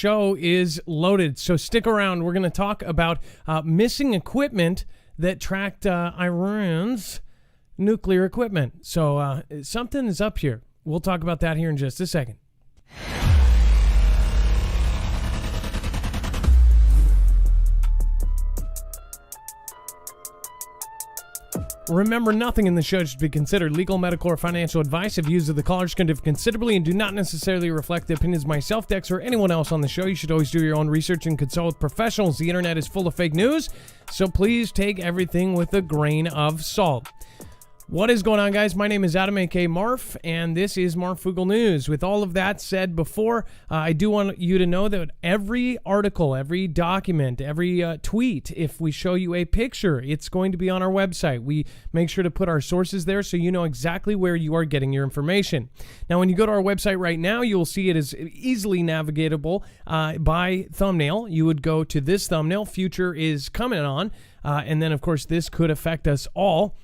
show is loaded, so stick around. We're going to talk about missing equipment that tracked Iran's nuclear equipment. So something is up here. We'll talk about that here in just a second. Remember, nothing in the show should be considered legal, medical, or financial advice. If views of the callers can differ considerably and do not necessarily reflect the opinions of myself, Dex, or anyone else on the show, you should always do your own research and consult with professionals. The internet is full of fake news, so please take everything with a grain of salt. What is going on, guys? My name is Adam, a.k.a. Marf, and this is Marfoogle News. With all of that said before, I do want you to know that every article, every document, every tweet, if we show you a picture, it's going to be on our website. We make sure to put our sources there so you know exactly where you are getting your information. Now, when you go to our website right now, you'll see it is easily navigatable by thumbnail. You would go to this thumbnail, Future is Coming On, and then, of course, this could affect us all.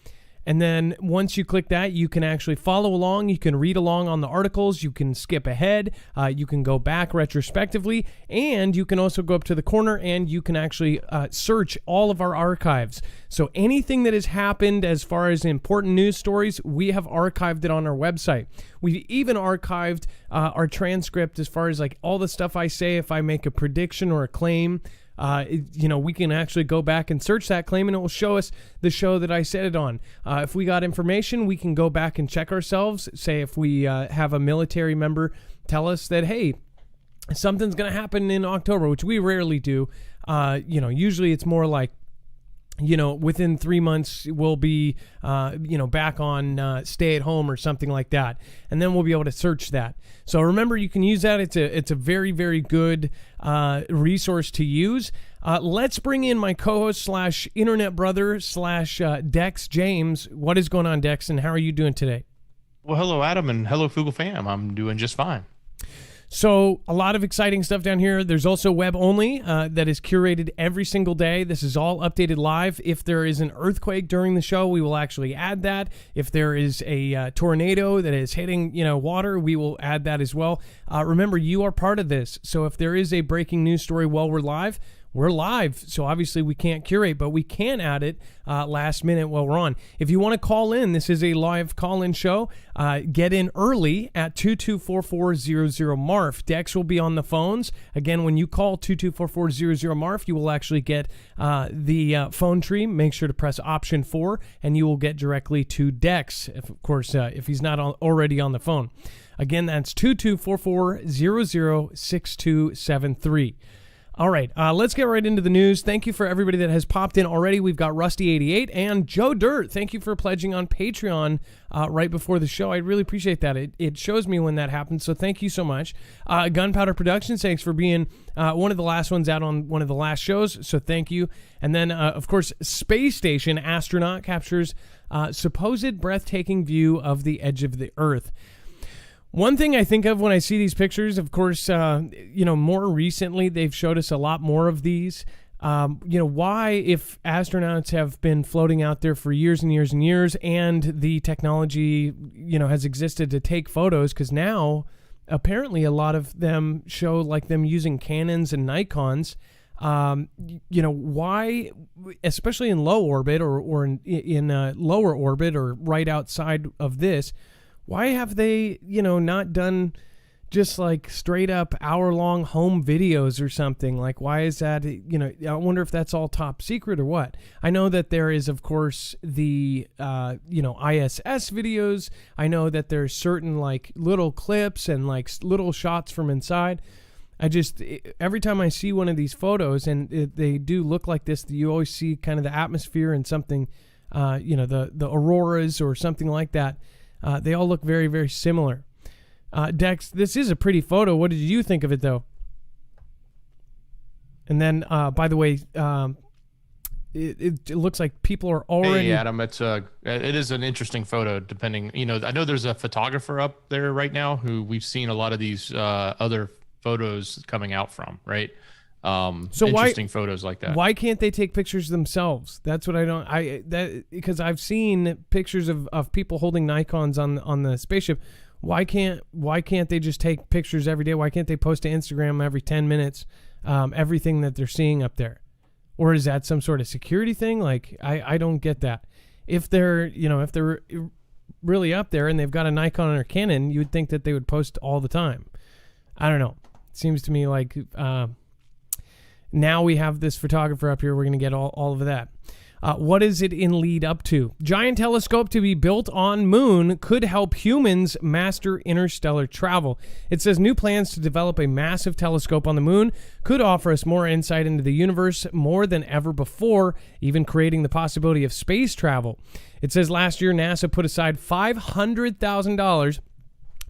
And then once you click that, you can actually follow along. You can read along on the articles. You can skip ahead. You can go back retrospectively. And you can also go up to the corner and you can actually search all of our archives. So anything that has happened as far as important news stories, we have archived it on our website. We've even archived our transcript as far as like all the stuff I say if I make a prediction or a claim. We can actually go back and search that claim and it will show us the show that I said it on. If we got information, we can go back and check ourselves. Say if we have a military member tell us that, hey, something's going to happen in October, which we rarely do. Usually it's more like, within 3 months we'll be, back on stay at home or something like that. And then we'll be able to search that. So remember, you can use that. It's a very, very good resource to use. Let's bring in my co-host / internet brother / Dex James. What is going on, Dex, and how are you doing today? Well, hello, Adam, and hello, Foogle fam. I'm doing just fine. So a lot of exciting stuff down here. There's also web only that is curated every single day. This is all updated live. If there is an earthquake during the show, we will actually add that. If there is a tornado that is hitting, water, we will add that as well. Remember, you are part of this. So if there is a breaking news story while we're live, so obviously we can't curate, but we can add it last minute while we're on. If you want to call in, this is a live call-in show. Get in early at 224400-MARF. Dex will be on the phones. Again, when you call 224400-MARF, you will actually get the phone tree. Make sure to press option 4, and you will get directly to Dex, if he's not already on the phone. Again, that's 224400-6273. All right, let's get right into the news. Thank you for everybody that has popped in already. We've got Rusty88 and Joe Dirt. Thank you for pledging on Patreon right before the show. I really appreciate that. It shows me when that happens, so thank you so much. Gunpowder Productions, thanks for being one of the last ones out on one of the last shows, so thank you. And then, of course, Space Station Astronaut captures supposed breathtaking view of the edge of the Earth. One thing I think of when I see these pictures, of course, more recently they've showed us a lot more of these. Why, if astronauts have been floating out there for years and years and years, and the technology, has existed to take photos, because now apparently a lot of them show like them using Canons and Nikons. Why, especially in low orbit or in lower orbit or right outside of this, why have they, not done just like straight up hour-long home videos or something? Like, why is that? I wonder if that's all top secret or what. I know that there is, of course, the, ISS videos. I know that there's certain like little clips and like little shots from inside. Every time I see one of these photos and they do look like this, you always see kind of the atmosphere and something, the auroras or something like that. They all look very, very similar. Dex, this is a pretty photo. What did you think of it, though? And then, by the way, it looks like people are already... Hey, Adam, it is an interesting photo, depending... I know there's a photographer up there right now who we've seen a lot of these other photos coming out from, right? So interesting photos like that. Why can't they take pictures themselves? That's what I don't. Because I've seen pictures of people holding Nikons on the spaceship. Why can't they just take pictures every day? Why can't they post to Instagram every 10 minutes everything that they're seeing up there? Or is that some sort of security thing? Like, I don't get that. If they're really up there and they've got a Nikon or Canon, you would think that they would post all the time. I don't know. It seems to me like now we have this photographer up here. We're going to get all of that. What is it in lead up to? Giant telescope to be built on moon could help humans master interstellar travel. It says new plans to develop a massive telescope on the moon could offer us more insight into the universe more than ever before, even creating the possibility of space travel. It says last year NASA put aside $500,000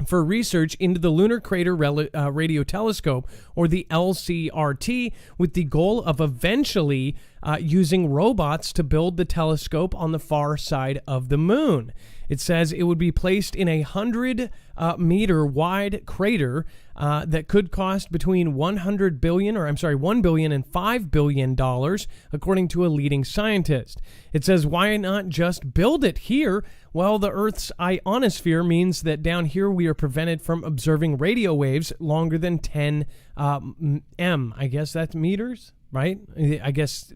for research into the Lunar Crater Radio Telescope, or the LCRT, with the goal of eventually using robots to build the telescope on the far side of the moon. It says it would be placed in a 100-meter wide crater that could cost between $1 billion and $5 billion, according to a leading scientist. It says, why not just build it here? Well, the Earth's ionosphere means that down here we are prevented from observing radio waves longer than 10 m. I guess that's meters, right? I guess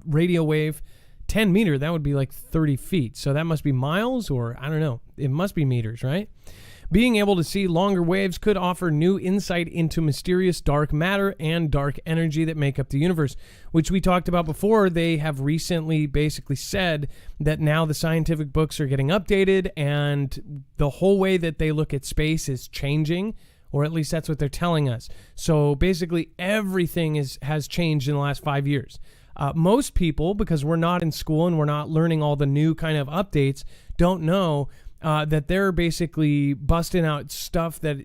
radio wave 10 meter, that would be like 30 feet. So that must be miles, or I don't know. It must be meters, right? Being able to see longer waves could offer new insight into mysterious dark matter and dark energy that make up the universe, which we talked about before. They have recently basically said that now the scientific books are getting updated and the whole way that they look at space is changing, or at least that's what they're telling us. So basically everything has changed in the last 5 years. Most people, because we're not in school and we're not learning all the new kind of updates, don't know that they're basically busting out stuff that,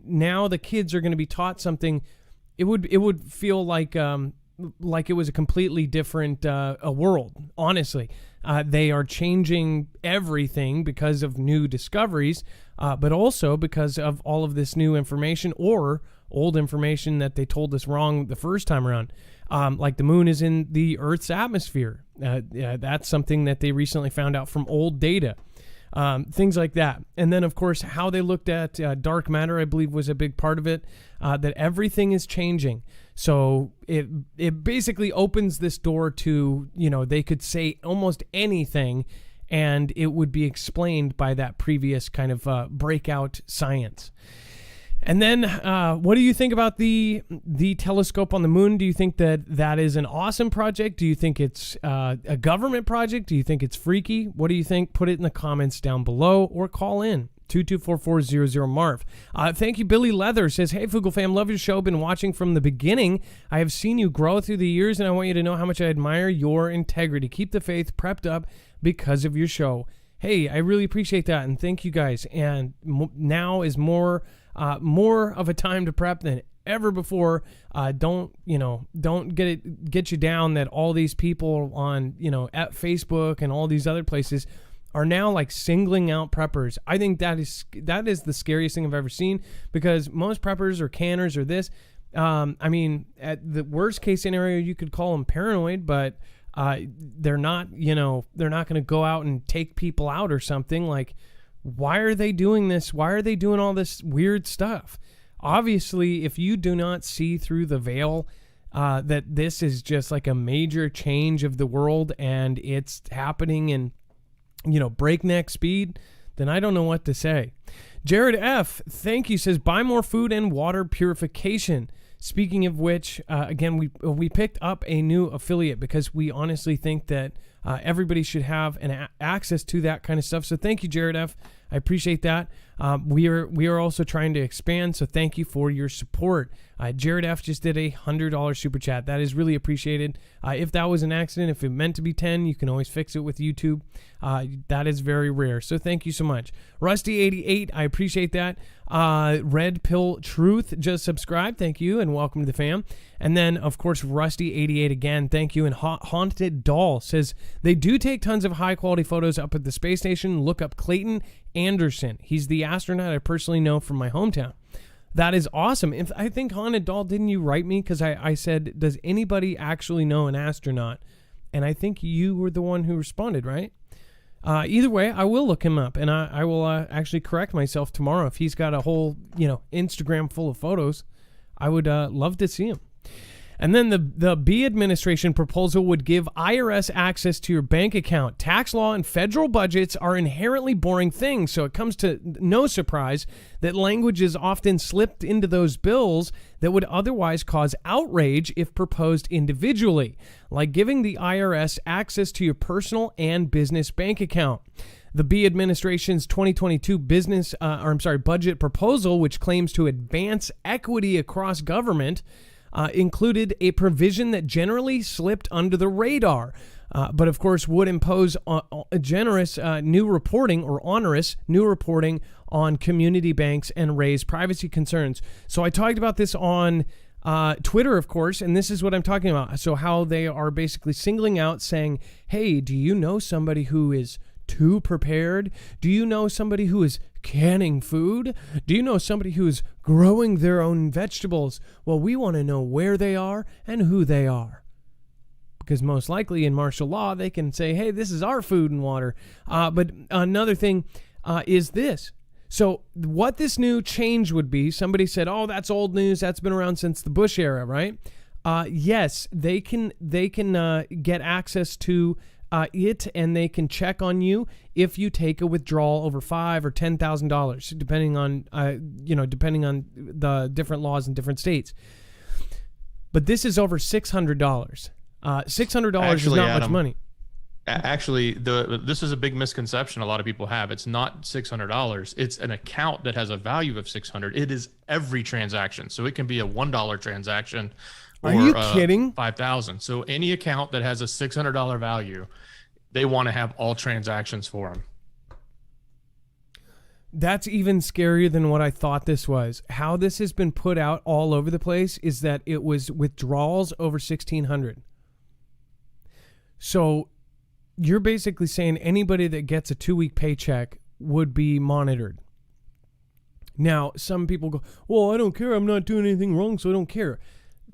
now the kids are going to be taught something. It would feel like it was a completely different a world, honestly. They are changing everything because of new discoveries, but also because of all of this new information or old information that they told us wrong the first time around. Like the moon is in the Earth's atmosphere. That's something that they recently found out from old data. Things like that. And then, of course, how they looked at dark matter, I believe, was a big part of it, that everything is changing. So it basically opens this door to, they could say almost anything, and it would be explained by that previous kind of breakout science. And then what do you think about the telescope on the moon? Do you think that is an awesome project? Do you think it's a government project? Do you think it's freaky? What do you think? Put it in the comments down below or call in 224-400-MARV. Thank you. Billy Leather says, hey, Fugle fam, love your show. Been watching from the beginning. I have seen you grow through the years, and I want you to know how much I admire your integrity. Keep the faith prepped up because of your show. Hey, I really appreciate that, and thank you guys. And now is more of a time to prep than ever before. Don't get you down that all these people on, at Facebook and all these other places are now like singling out preppers. I think that is the scariest thing I've ever seen, because most preppers or canners or this, at the worst case scenario, you could call them paranoid, but they're not going to go out and take people out or something. Like, why are they doing this? Why are they doing all this weird stuff? Obviously, if you do not see through the veil that this is just like a major change of the world and it's happening in, breakneck speed, then I don't know what to say. Jared F., thank you, says, buy more food and water purification. Speaking of which, again, we picked up a new affiliate because we honestly think that everybody should have access to that kind of stuff. So thank you, Jared F. I appreciate that. We are also trying to expand, so thank you for your support. Jared F. just did a $100 super chat. That is really appreciated. If that was an accident, if it meant to be 10, you can always fix it with YouTube. That is very rare, so thank you so much. Rusty88, I appreciate that. Red Pill Truth just subscribed. Thank you, and welcome to the fam. And then, of course, Rusty88 again, thank you. And Haunted Doll says, they do take tons of high-quality photos up at the space station. Look up Clayton Anderson. He's the astronaut I personally know from my hometown. That is awesome. I think, Haunted Doll, didn't you write me? Because I said, does anybody actually know an astronaut? And I think you were the one who responded, right? Either way, I will look him up, and I will actually correct myself tomorrow. If he's got a whole, Instagram full of photos, I would love to see him. And then the B administration proposal would give IRS access to your bank account. Tax law and federal budgets are inherently boring things, so it comes to no surprise that language is often slipped into those bills that would otherwise cause outrage if proposed individually, like giving the IRS access to your personal and business bank account. The B administration's 2022 budget proposal, which claims to advance equity across government, included a provision that generally slipped under the radar, but of course would impose a generous new reporting or onerous new reporting on community banks and raise privacy concerns. So I talked about this on Twitter, of course, and this is what I'm talking about. So how they are basically singling out, saying, hey, do you know somebody who is too prepared? Do you know somebody who is canning food? Do you know somebody who is growing their own vegetables? Well, we want to know where they are and who they are. Because most likely in martial law, they can say, hey, this is our food and water. But another thing is this. So what this new change would be, somebody said, oh, that's old news. That's been around since the Bush era, right? Yes, they can get access to it, and they can check on you if you take a withdrawal over $5,000 or $10,000, depending on the different laws in different states. But this is over $600. $600 is not much money. Actually, this is a big misconception a lot of people have. It's not $600. It's an account that has a value of $600. It is every transaction, so it can be a $1 transaction. Are you kidding? 5,000. So any account that has a $600 value, they want to have all transactions for them. That's even scarier than what I thought this was. How this has been put out all over the place is that it was withdrawals over $1,600. So you're basically saying anybody that gets a 2-week paycheck would be monitored. Now, some people go, well, I don't care. I'm not doing anything wrong, so I don't care.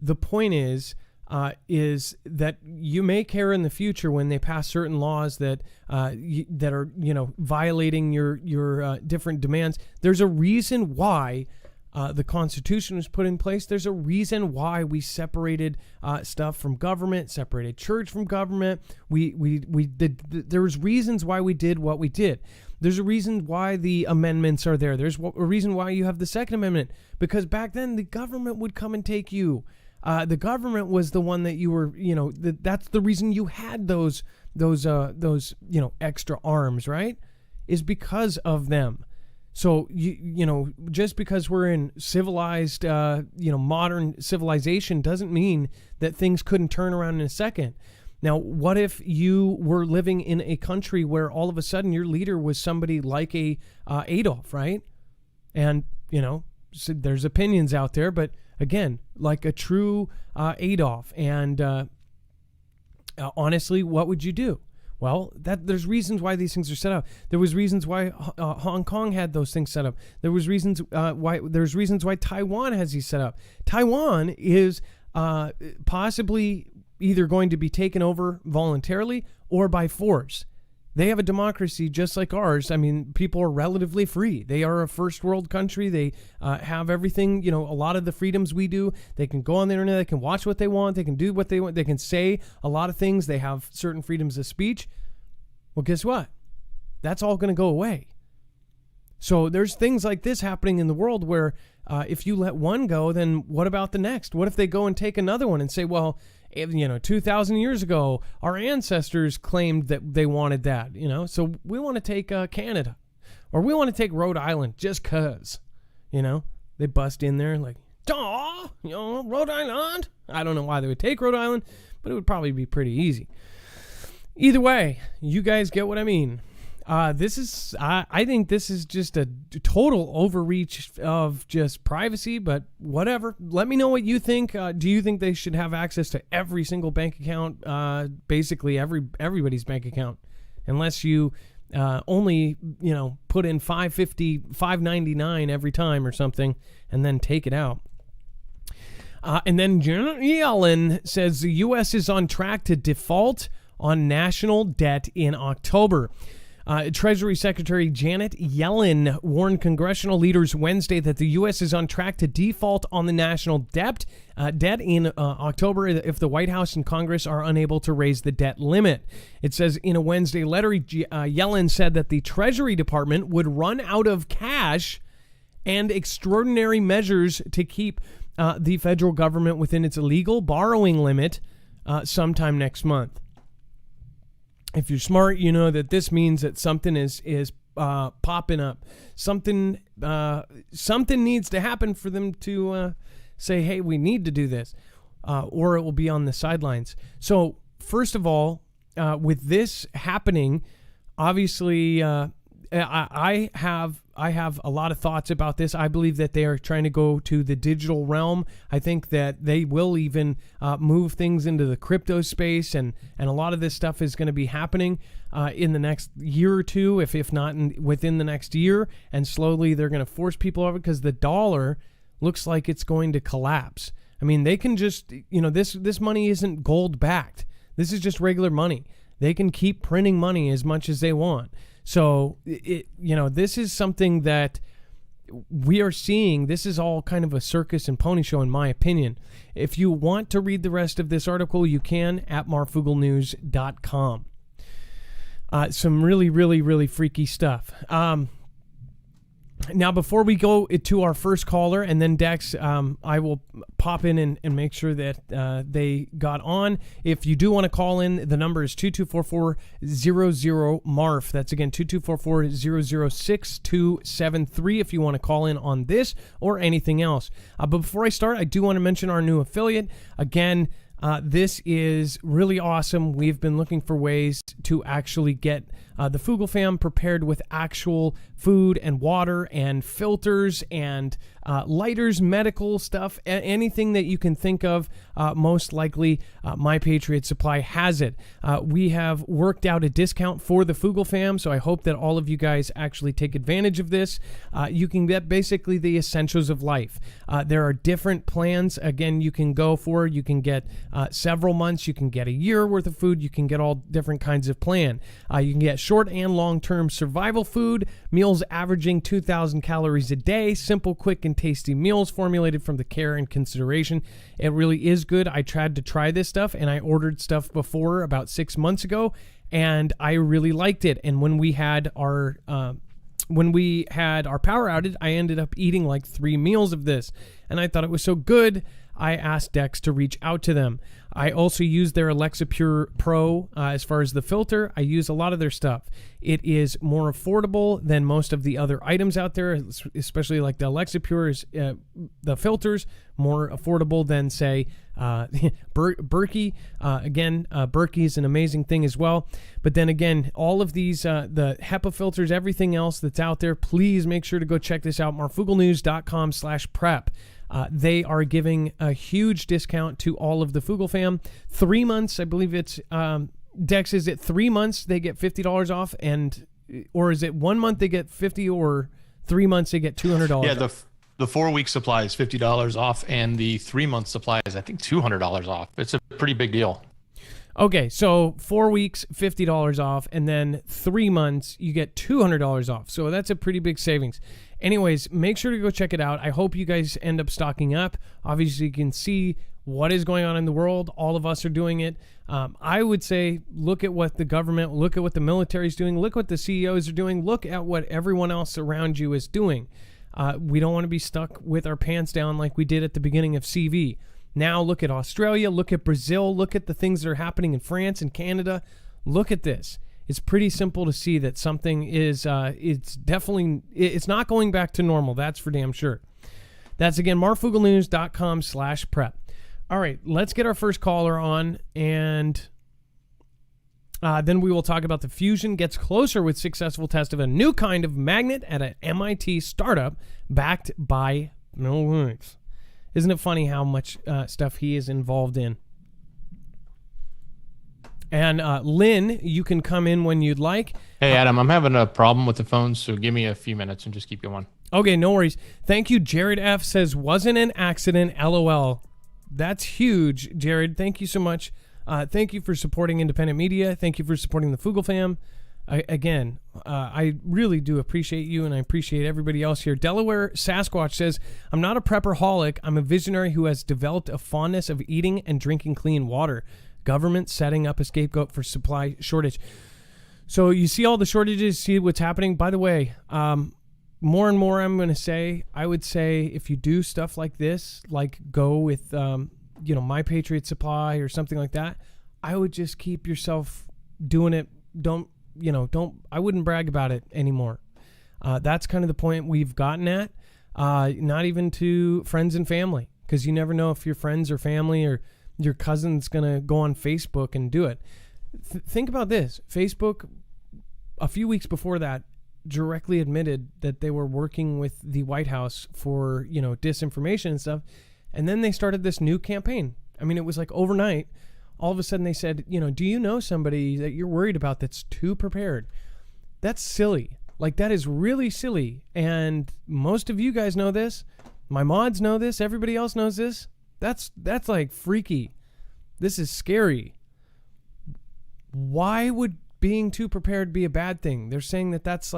The point is that you may care in the future when they pass certain laws that are violating your different demands. There's a reason why the Constitution was put in place. There's a reason why we separated stuff from government, separated church from government. There was reasons why we did what we did. There's a reason why the amendments are there. There's a reason why you have the Second Amendment, because back then the government would come and take you. The government was the one that you were, that's the reason you had those extra arms, right? Is because of them. So, just because we're in civilized, modern civilization doesn't mean that things couldn't turn around in a second. Now, what if you were living in a country where all of a sudden your leader was somebody like Adolf, right? And, so there's opinions out there, but again, like a true Adolf. And honestly, what would you do? Well, there's reasons why these things are set up. There was reasons why Hong Kong had those things set up. There's reasons why Taiwan has these set up. Taiwan is possibly either going to be taken over voluntarily or by force. They have a democracy just like ours. I mean, people are relatively free. They are a first world country. They have everything, a lot of the freedoms we do. They can go on the internet. They can watch what they want. They can do what they want. They can say a lot of things. They have certain freedoms of speech. Well, guess what? That's all going to go away. So there's things like this happening in the world where if you let one go, then what about the next? What if they go and take another one and say, well, 2,000 years ago, our ancestors claimed that they wanted that, so we want to take Canada, or we want to take Rhode Island just cause, they bust in there like, Rhode Island. I don't know why they would take Rhode Island, but it would probably be pretty easy. Either way, you guys get what I mean. I think this is just a total overreach of just privacy, but whatever. Let me know what you think. Do you think they should have access to every single bank account, basically everybody's bank account, unless you only, put in $5.50, $5.99 every time or something, and then take it out. And then Janet Yellen says the U.S. is on track to default on national debt in October. Treasury Secretary Janet Yellen warned congressional leaders Wednesday that the U.S. is on track to default on the national debt in October if the White House and Congress are unable to raise the debt limit. It says in a Wednesday letter, Yellen said that the Treasury Department would run out of cash and extraordinary measures to keep the federal government within its legal borrowing limit sometime next month. If you're smart, you know that this means that something is popping up. Something needs to happen for them to say, hey, we need to do this, or it will be on the sidelines. So first of all, with this happening, obviously, I have a lot of thoughts about this. I believe that they are trying to go to the digital realm. I think that they will even move things into the crypto space, and a lot of this stuff is going to be happening in the next year or two, if not within the next year. And slowly they're going to force people over because the dollar looks like it's going to collapse. I mean, they can just, this money isn't gold backed. This is just regular money. They can keep printing money as much as they want. So, this is something that we are seeing. This is all kind of a circus and pony show, in my opinion. If you want to read the rest of this article, you can at marfugelnews.com. Some really, really, really freaky stuff. Now, before we go to our first caller, and then Dex, I will pop in and make sure that they got on. If you do want to call in, the number is 2244-00-MARF. That's again 2244-006273 if you want to call in on this or anything else. But before I start, I do want to mention our new affiliate. Again, this is really awesome. We've been looking for ways to actually get the Fugel fam prepared with actual food and water and filters and lighters, medical stuff, anything that you can think of. Most likely, My Patriot Supply has it. We have worked out a discount for the Fugel fam, so I hope that all of you guys actually take advantage of this. You can get basically the essentials of life. There are different plans. Again, you can go for. You can get several months. You can get a year worth of food. You can get all different kinds of plan. You can get short and long-term survival food, meals averaging 2,000 calories a day, simple, quick, and tasty meals formulated from the care and consideration. It really is good. I tried to try this stuff, and I ordered stuff before about 6 months ago, and I really liked it. And when we had our power outage, I ended up eating like 3 meals of this, and I thought it was so good, I asked Dex to reach out to them. I also use their Alexa Pure Pro as far as the filter. I use a lot of their stuff. It is more affordable than most of the other items out there, especially like the Alexa Pure is the filters, more affordable than, say, Berkey. Berkey is an amazing thing as well. But then again, all of these, the HEPA filters, everything else that's out there, please make sure to go check this out, marfugelnews.com/prep. They are giving a huge discount to all of the Fugel fam. 3 months, I believe it's, Dex, is it 3 months they get $50 off, or is it 1 month they get $50, or 3 months they get $200? Yeah, the 4-week supply is $50 off, and the 3-month supply is, I think, $200 off. It's a pretty big deal. Okay, so 4 weeks, $50 off, and then 3 months, you get $200 off. So that's a pretty big savings. Anyways, make sure to go check it out. I hope you guys end up stocking up. Obviously, you can see what is going on in the world. All of us are doing it. I would say look at what the government, look at what the military is doing, look what the CEOs are doing, look at what everyone else around you is doing. We don't want to be stuck with our pants down like we did at the beginning of CV. Now look at Australia, look at Brazil, look at the things that are happening in France and Canada. Look at this. It's pretty simple to see that something is, it's not going back to normal. That's for damn sure. That's again, marfugelnews.com/prep. All right, let's get our first caller on, and then we will talk about the Fusion gets closer with successful test of a new kind of magnet at an MIT startup backed by Bill Gates. Isn't it funny how much stuff he is involved in? And Lynn, you can come in when you'd like. Hey, Adam, I'm having a problem with the phone, so give me a few minutes and just keep going. Okay, no worries. Thank you. Jared F. says, wasn't an accident, LOL. That's huge, Jared. Thank you so much. Thank you for supporting independent media. Thank you for supporting the Fugel fam. I really do appreciate you, and I appreciate everybody else here. Delaware Sasquatch says, I'm not a prepperholic. I'm a visionary who has developed a fondness of eating and drinking clean water. Government setting up a scapegoat for supply shortage. So you see all the shortages, see what's happening. By the way, more and more I'm going to say, I would say if you do stuff like this, like go with, My Patriot Supply or something like that, I would just keep yourself doing it. I wouldn't brag about it anymore. That's kind of the point we've gotten at. Not even to friends and family, because you never know if your friends or family or your cousin's going to go on Facebook and do it. Think about this. Facebook, a few weeks before that, directly admitted that they were working with the White House for, disinformation and stuff. And then they started this new campaign. I mean, it was like overnight. All of a sudden they said, do you know somebody that you're worried about that's too prepared? That's silly. Like, that is really silly. And most of you guys know this. My mods know this. Everybody else knows this. That's like freaky. This is scary. Why would being too prepared be a bad thing? They're saying that's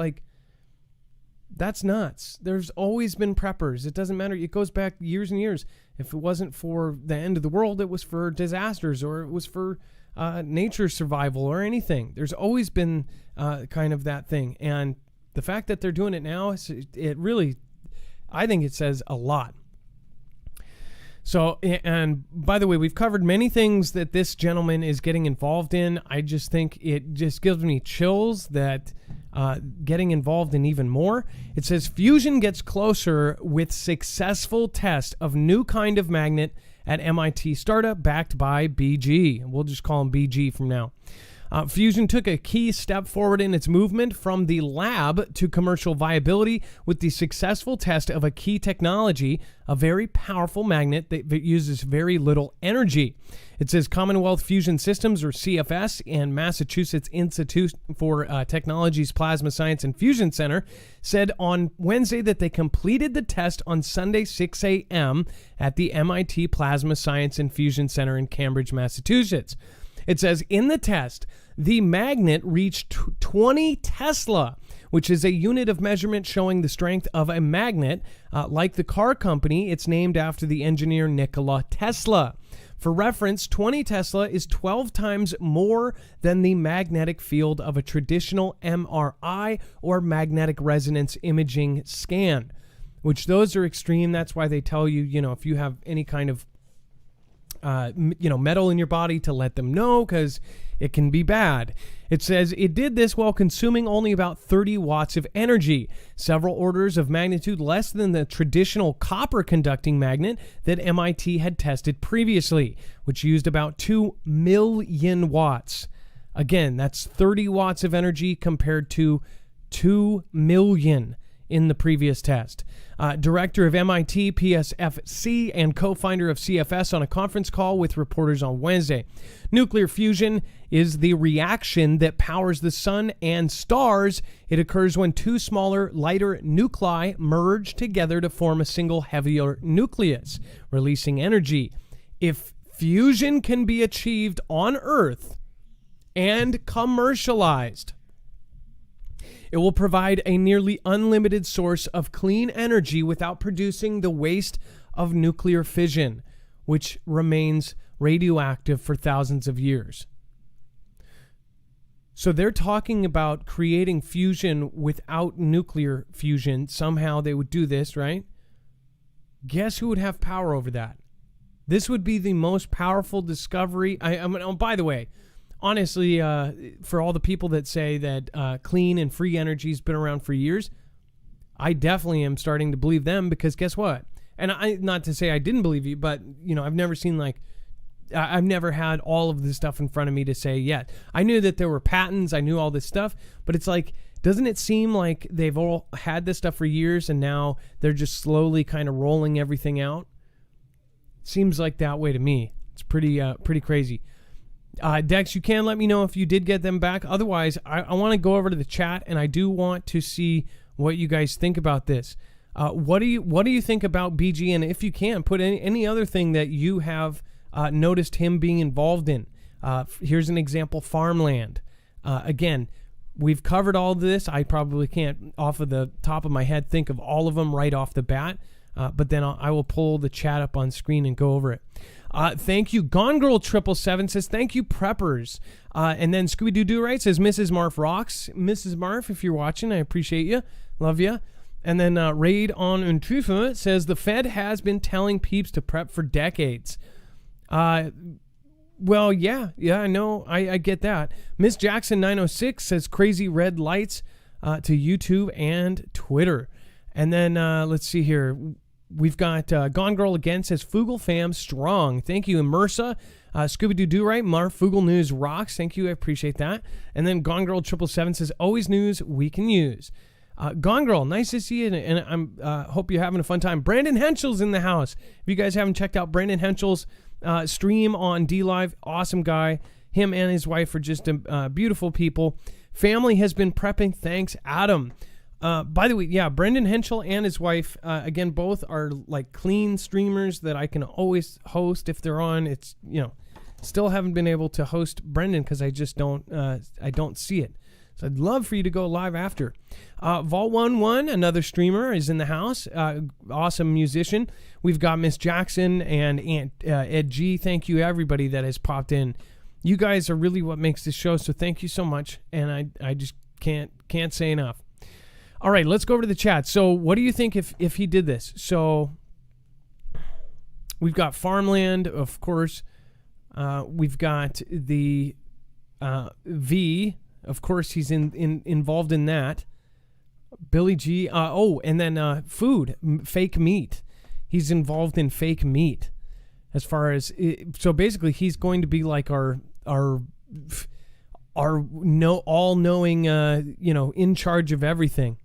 nuts. There's always been preppers. It doesn't matter. It goes back years and years. If it wasn't for the end of the world, it was for disasters, or it was for nature survival or anything. There's always been kind of that thing. And the fact that they're doing it now, it really, I think it says a lot. So, and by the way, we've covered many things that this gentleman is getting involved in. I just think it just gives me chills that getting involved in even more. It says fusion gets closer with successful test of new kind of magnet at MIT startup backed by BG. We'll just call him BG from now. Fusion took a key step forward in its movement from the lab to commercial viability with the successful test of a key technology, a very powerful magnet that uses very little energy. It says Commonwealth Fusion Systems, or CFS, and Massachusetts Institute for Technology's Plasma Science and Fusion Center said on Wednesday that they completed the test on Sunday 6 a.m. at the MIT Plasma Science and Fusion Center in Cambridge, Massachusetts. It says in the test, the magnet reached 20 Tesla, which is a unit of measurement showing the strength of a magnet. Like the car company, it's named after the engineer Nikola Tesla. For reference, 20 Tesla is 12 times more than the magnetic field of a traditional MRI or magnetic resonance imaging scan, which those are extreme. That's why they tell you, if you have any kind of metal in your body, to let them know, because it can be bad. It says it did this while consuming only about 30 watts of energy, several orders of magnitude less than the traditional copper conducting magnet that MIT had tested previously, which used about 2 million watts. Again, that's 30 watts of energy compared to 2 million in the previous test. Director of MIT PSFC and co-founder of CFS on a conference call with reporters on Wednesday. Nuclear fusion is the reaction that powers the sun and stars. It occurs when two smaller, lighter nuclei merge together to form a single heavier nucleus, releasing energy. If fusion can be achieved on Earth and commercialized, it will provide a nearly unlimited source of clean energy without producing the waste of nuclear fission, which remains radioactive for thousands of years. So they're talking about creating fusion without nuclear fusion. Somehow they would do this, right? Guess who would have power over that? This would be the most powerful discovery. By the way, honestly, for all the people that say that clean and free energy has been around for years, I definitely am starting to believe them, because guess what? And not to say I didn't believe you, but I've never seen I've never had all of this stuff in front of me to say yet. I knew that there were patents, I knew all this stuff, but it's like, doesn't it seem like they've all had this stuff for years and now they're just slowly kind of rolling everything out? Seems like that way to me. It's pretty crazy. Dex, you can let me know if you did get them back. Otherwise, I want to go over to the chat, and I do want to see what you guys think about this. What do you think about BG? And if you can, put any other thing that you have noticed him being involved in. Here's an example: farmland. Again, We've covered all this. I probably can't, off of the top of my head, think of all of them right off the bat. But then I will pull the chat up on screen and go over it. Thank you. Gone Girl 777 says, thank you, preppers. And then Scooby-Doo says, Mrs. Marf rocks. Mrs. Marf, if you're watching, I appreciate you. Love you. And then Raid on Untufa says, the Fed has been telling peeps to prep for decades. Well, yeah, I know. I get that. Miss Jackson 906 says, crazy red lights to YouTube and Twitter. And then let's see here. We've got Gone Girl again says, Fugle fam strong. Thank you, Immersa. Scooby-Doo Do-Right. Marf Fugle News rocks. Thank you. I appreciate that. And then Gone Girl 777 says, always news we can use. Gone Girl, nice to see you. And I'm hope you're having a fun time. Brandon Henchel's in the house. If you guys haven't checked out Brandon Henchel's stream on DLive, awesome guy. Him and his wife are just beautiful people. Family has been prepping. Thanks, Adam. By the way, yeah, Brendan Henschel and his wife, again, both are like clean streamers that I can always host if they're on. It's, still haven't been able to host Brendan because I just don't see it. So I'd love for you to go live after. Vault11, another streamer, is in the house. Awesome musician. We've got Miss Jackson and Aunt Ed G. Thank you, everybody that has popped in. You guys are really what makes this show, so thank you so much. And I just can't say enough. All right, let's go over to the chat. So what do you think if he did this? So we've got farmland, of course. We've got the V. Of course, he's involved in that. Billy G. And then food, fake meat. He's involved in fake meat. As far as so basically, he's going to be like our all-knowing, in charge of everything.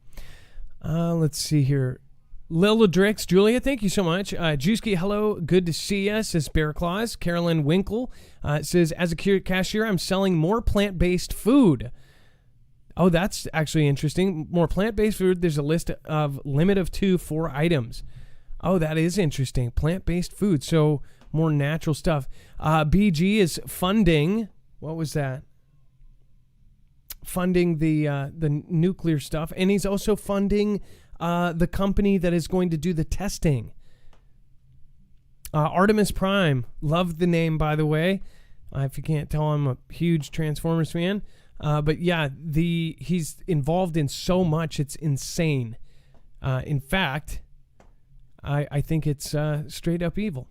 Let's see here. Lila Drix, Julia, thank you so much. Juski, hello, good to see you, says Bear Claus. Carolyn Winkle says, as a cashier, I'm selling more plant-based food. Oh, that's actually interesting. More plant-based food. There's a list of limit of 4 items. Oh, that is interesting. Plant-based food, so more natural stuff. BG is funding, what was that? Funding the nuclear stuff, and he's also funding the company that is going to do the testing. Artemis Prime, love the name, by the way. If you can't tell, I'm a huge Transformers fan. But yeah, he's involved in so much, it's insane. In fact, I think it's straight up evil.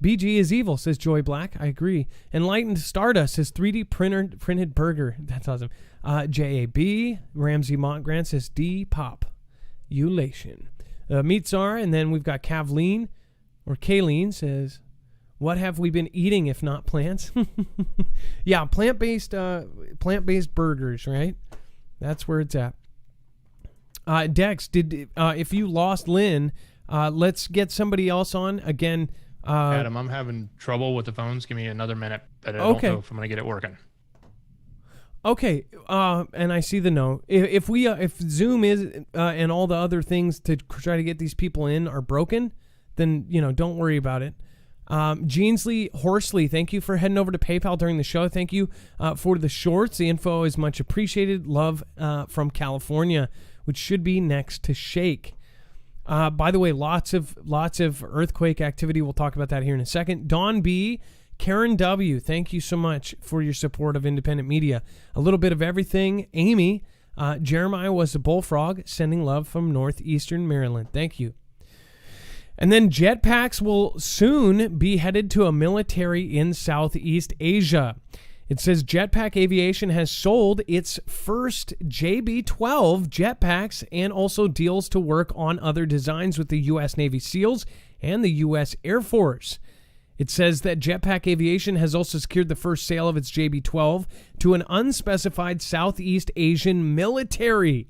BG is evil, says Joy Black. I agree. Enlightened Stardust says 3D printed burger. That's awesome. JAB, Ramsey Montgrant says D-Pop. Ulation. Meat Czar, and then we've got Kayleen says, what have we been eating if not plants? Yeah, plant-based burgers, right? That's where it's at. Dex, if you lost Lynn, let's get somebody else on. Again, Adam, I'm having trouble with the phones. Give me another minute. I don't know if I'm going to get it working. Okay, and I see the note. If Zoom is and all the other things to try to get these people in are broken, then don't worry about it. Jeansley Horsley, thank you for heading over to PayPal during the show. Thank you for the shorts. The info is much appreciated. Love from California, which should be next to Shake. By the way, lots of earthquake activity. We'll talk about that here in a second. Dawn B. Karen W., thank you so much for your support of independent media. A little bit of everything. Amy, Jeremiah was a bullfrog, sending love from northeastern Maryland. Thank you. And then jetpacks will soon be headed to a military in Southeast Asia. It says Jetpack Aviation has sold its first JB-12 jetpacks and also deals to work on other designs with the U.S. Navy SEALs and the U.S. Air Force. It says that Jetpack Aviation has also secured the first sale of its JB-12 to an unspecified Southeast Asian military.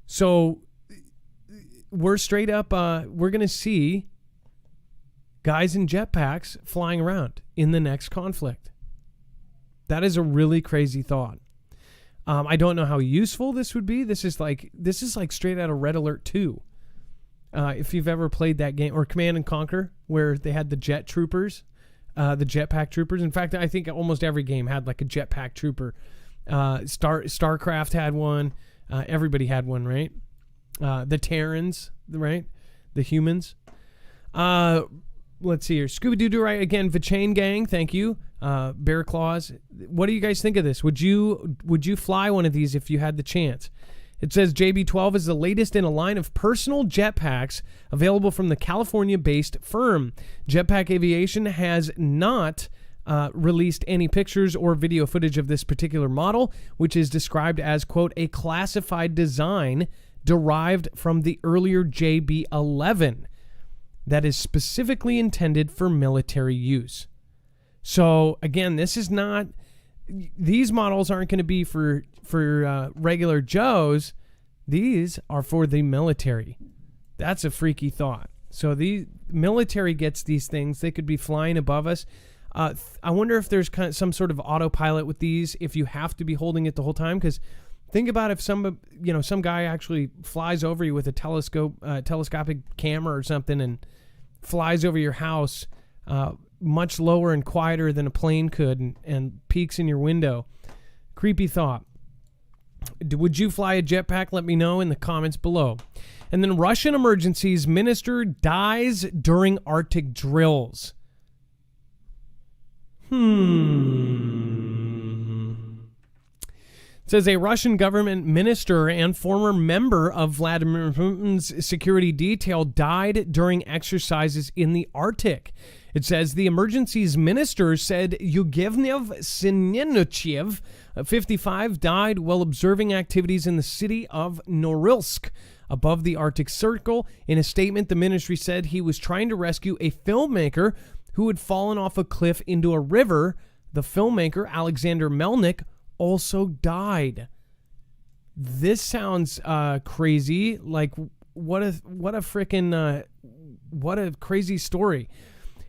So we're straight up, we're going to see guys in jetpacks flying around in the next conflict. That is a really crazy thought. I don't know how useful this would be. This is like straight out of Red Alert 2. If you've ever played that game, or Command and Conquer, where they had the jet troopers, the jetpack troopers. In fact, I think almost every game had like a jetpack trooper StarCraft had one. Everybody had one, right? The Terrans, right? The humans. Let's see here. Scooby-Doo right again. Vachain Gang, thank you. Bear Claws. What do you guys think of this? Would you fly one of these if you had the chance? It says JB-12 is the latest in a line of personal jetpacks available from the California-based firm. Jetpack Aviation has not released any pictures or video footage of this particular model, which is described as, quote, a classified design derived from the earlier JB-11 that is specifically intended for military use. So again, this is not, these models aren't going to be for regular Joes. These are for the military. That's a freaky thought. So the military gets these things. They could be flying above us. I wonder if there's kind of some sort of autopilot with these, if you have to be holding it the whole time. Because think about if some guy actually flies over you with a telescopic camera or something and flies over your house much lower and quieter than a plane could and peeks in your window. Creepy thought. Would you fly a jetpack? Let me know in the comments below. And then Russian emergencies minister dies during Arctic drills. It says a Russian government minister and former member of Vladimir Putin's security detail died during exercises in the Arctic. It says the emergencies minister said Yevgeny Sinenichev, 55, died while observing activities in the city of Norilsk above the Arctic Circle. In a statement, the ministry said he was trying to rescue a filmmaker who had fallen off a cliff into a river. The filmmaker, Alexander Melnik, also died. This sounds crazy. Like, what a crazy story.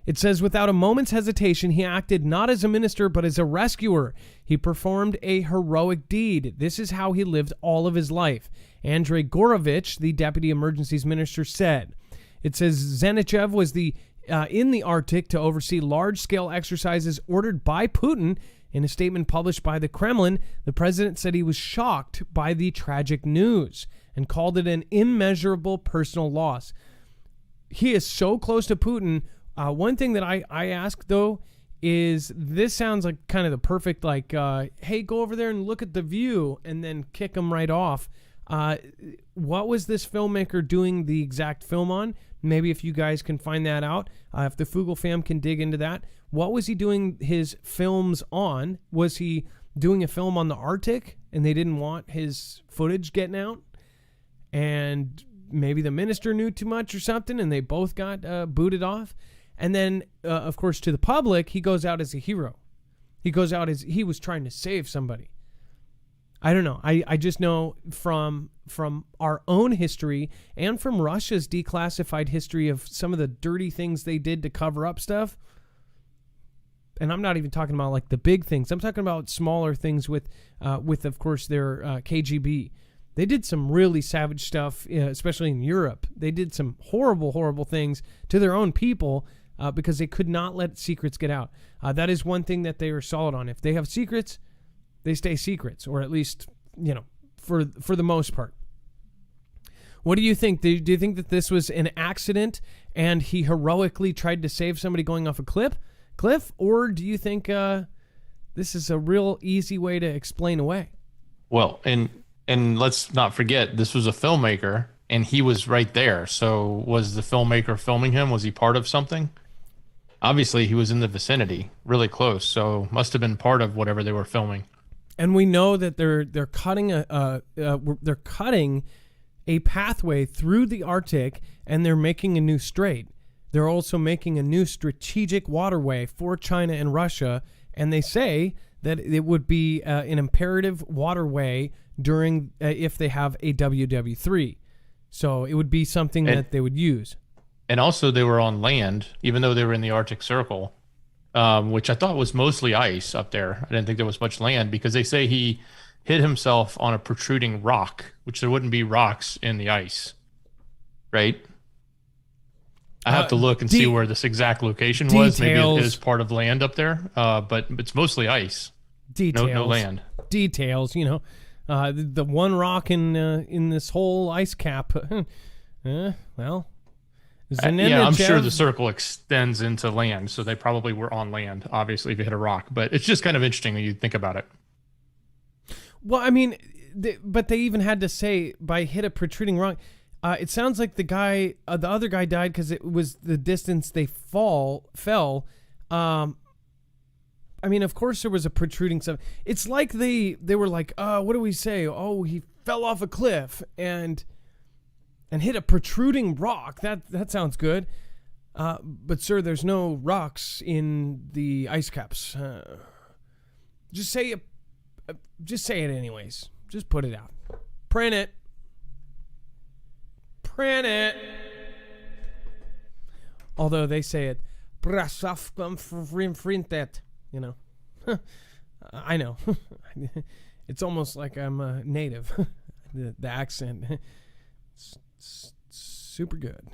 It says, without a moment's hesitation, he acted not as a minister, but as a rescuer. He performed a heroic deed. This is how he lived all of his life. Andrei Gorovich, the deputy emergencies minister, said. It says Zenichev was in the Arctic to oversee large-scale exercises ordered by Putin. In a statement published by the Kremlin, the president said he was shocked by the tragic news and called it an immeasurable personal loss. He is so close to Putin. One thing that I ask, though, is this sounds like kind of the perfect, like, hey, go over there and look at the view and then kick him right off. What was this filmmaker doing the exact film on? Maybe if you guys can find that out, if the Fugel fam can dig into that. What was he doing his films on? Was he doing a film on the Arctic and they didn't want his footage getting out? And maybe the minister knew too much or something and they both got booted off. And then, of course, to the public, he goes out as a hero. He goes out as he was trying to save somebody. I don't know. I just know from our own history and from Russia's declassified history of some of the dirty things they did to cover up stuff. And I'm not even talking about like the big things. I'm talking about smaller things with of course, their KGB. They did some really savage stuff, especially in Europe. They did some horrible, horrible things to their own people because they could not let secrets get out. That is one thing that they are solid on. If they have secrets, they stay secrets, or at least, for the most part. What do you think? Do you think that this was an accident and he heroically tried to save somebody going off a cliff? Or do you think this is a real easy way to explain away? Well, and let's not forget, this was a filmmaker and he was right there. So was the filmmaker filming him? Was he part of something? Obviously, he was in the vicinity, really close. So must have been part of whatever they were filming. And we know that they're cutting a pathway through the Arctic, and they're making a new strait. They're also making a new strategic waterway for China and Russia, and they say that it would be an imperative waterway during if they have a WW3. So it would be something that they would use. And also they were on land, even though they were in the Arctic Circle, which I thought was mostly ice up there. I didn't think there was much land because they say he hit himself on a protruding rock, which there wouldn't be rocks in the ice, right? I have to look and see where this exact location was. Maybe it is part of land up there, but it's mostly ice. Details. No land. Details, you know. The one rock in this whole ice cap. Well, I'm sure the circle extends into land, so they probably were on land, obviously, if you hit a rock. But it's just kind of interesting when you think about it. Well, I mean, but they even had to say by hit a protruding rock. It sounds like the other guy died because it was the distance they fell. I mean, of course there was a protruding stuff. It's like they were like, what do we say? Oh, he fell off a cliff and hit a protruding rock. That sounds good. But sir, there's no rocks in the ice caps. Just say it anyways. Just put it out. Print it. Although they say it, you know. I know. It's almost like I'm a native. The accent. Super good.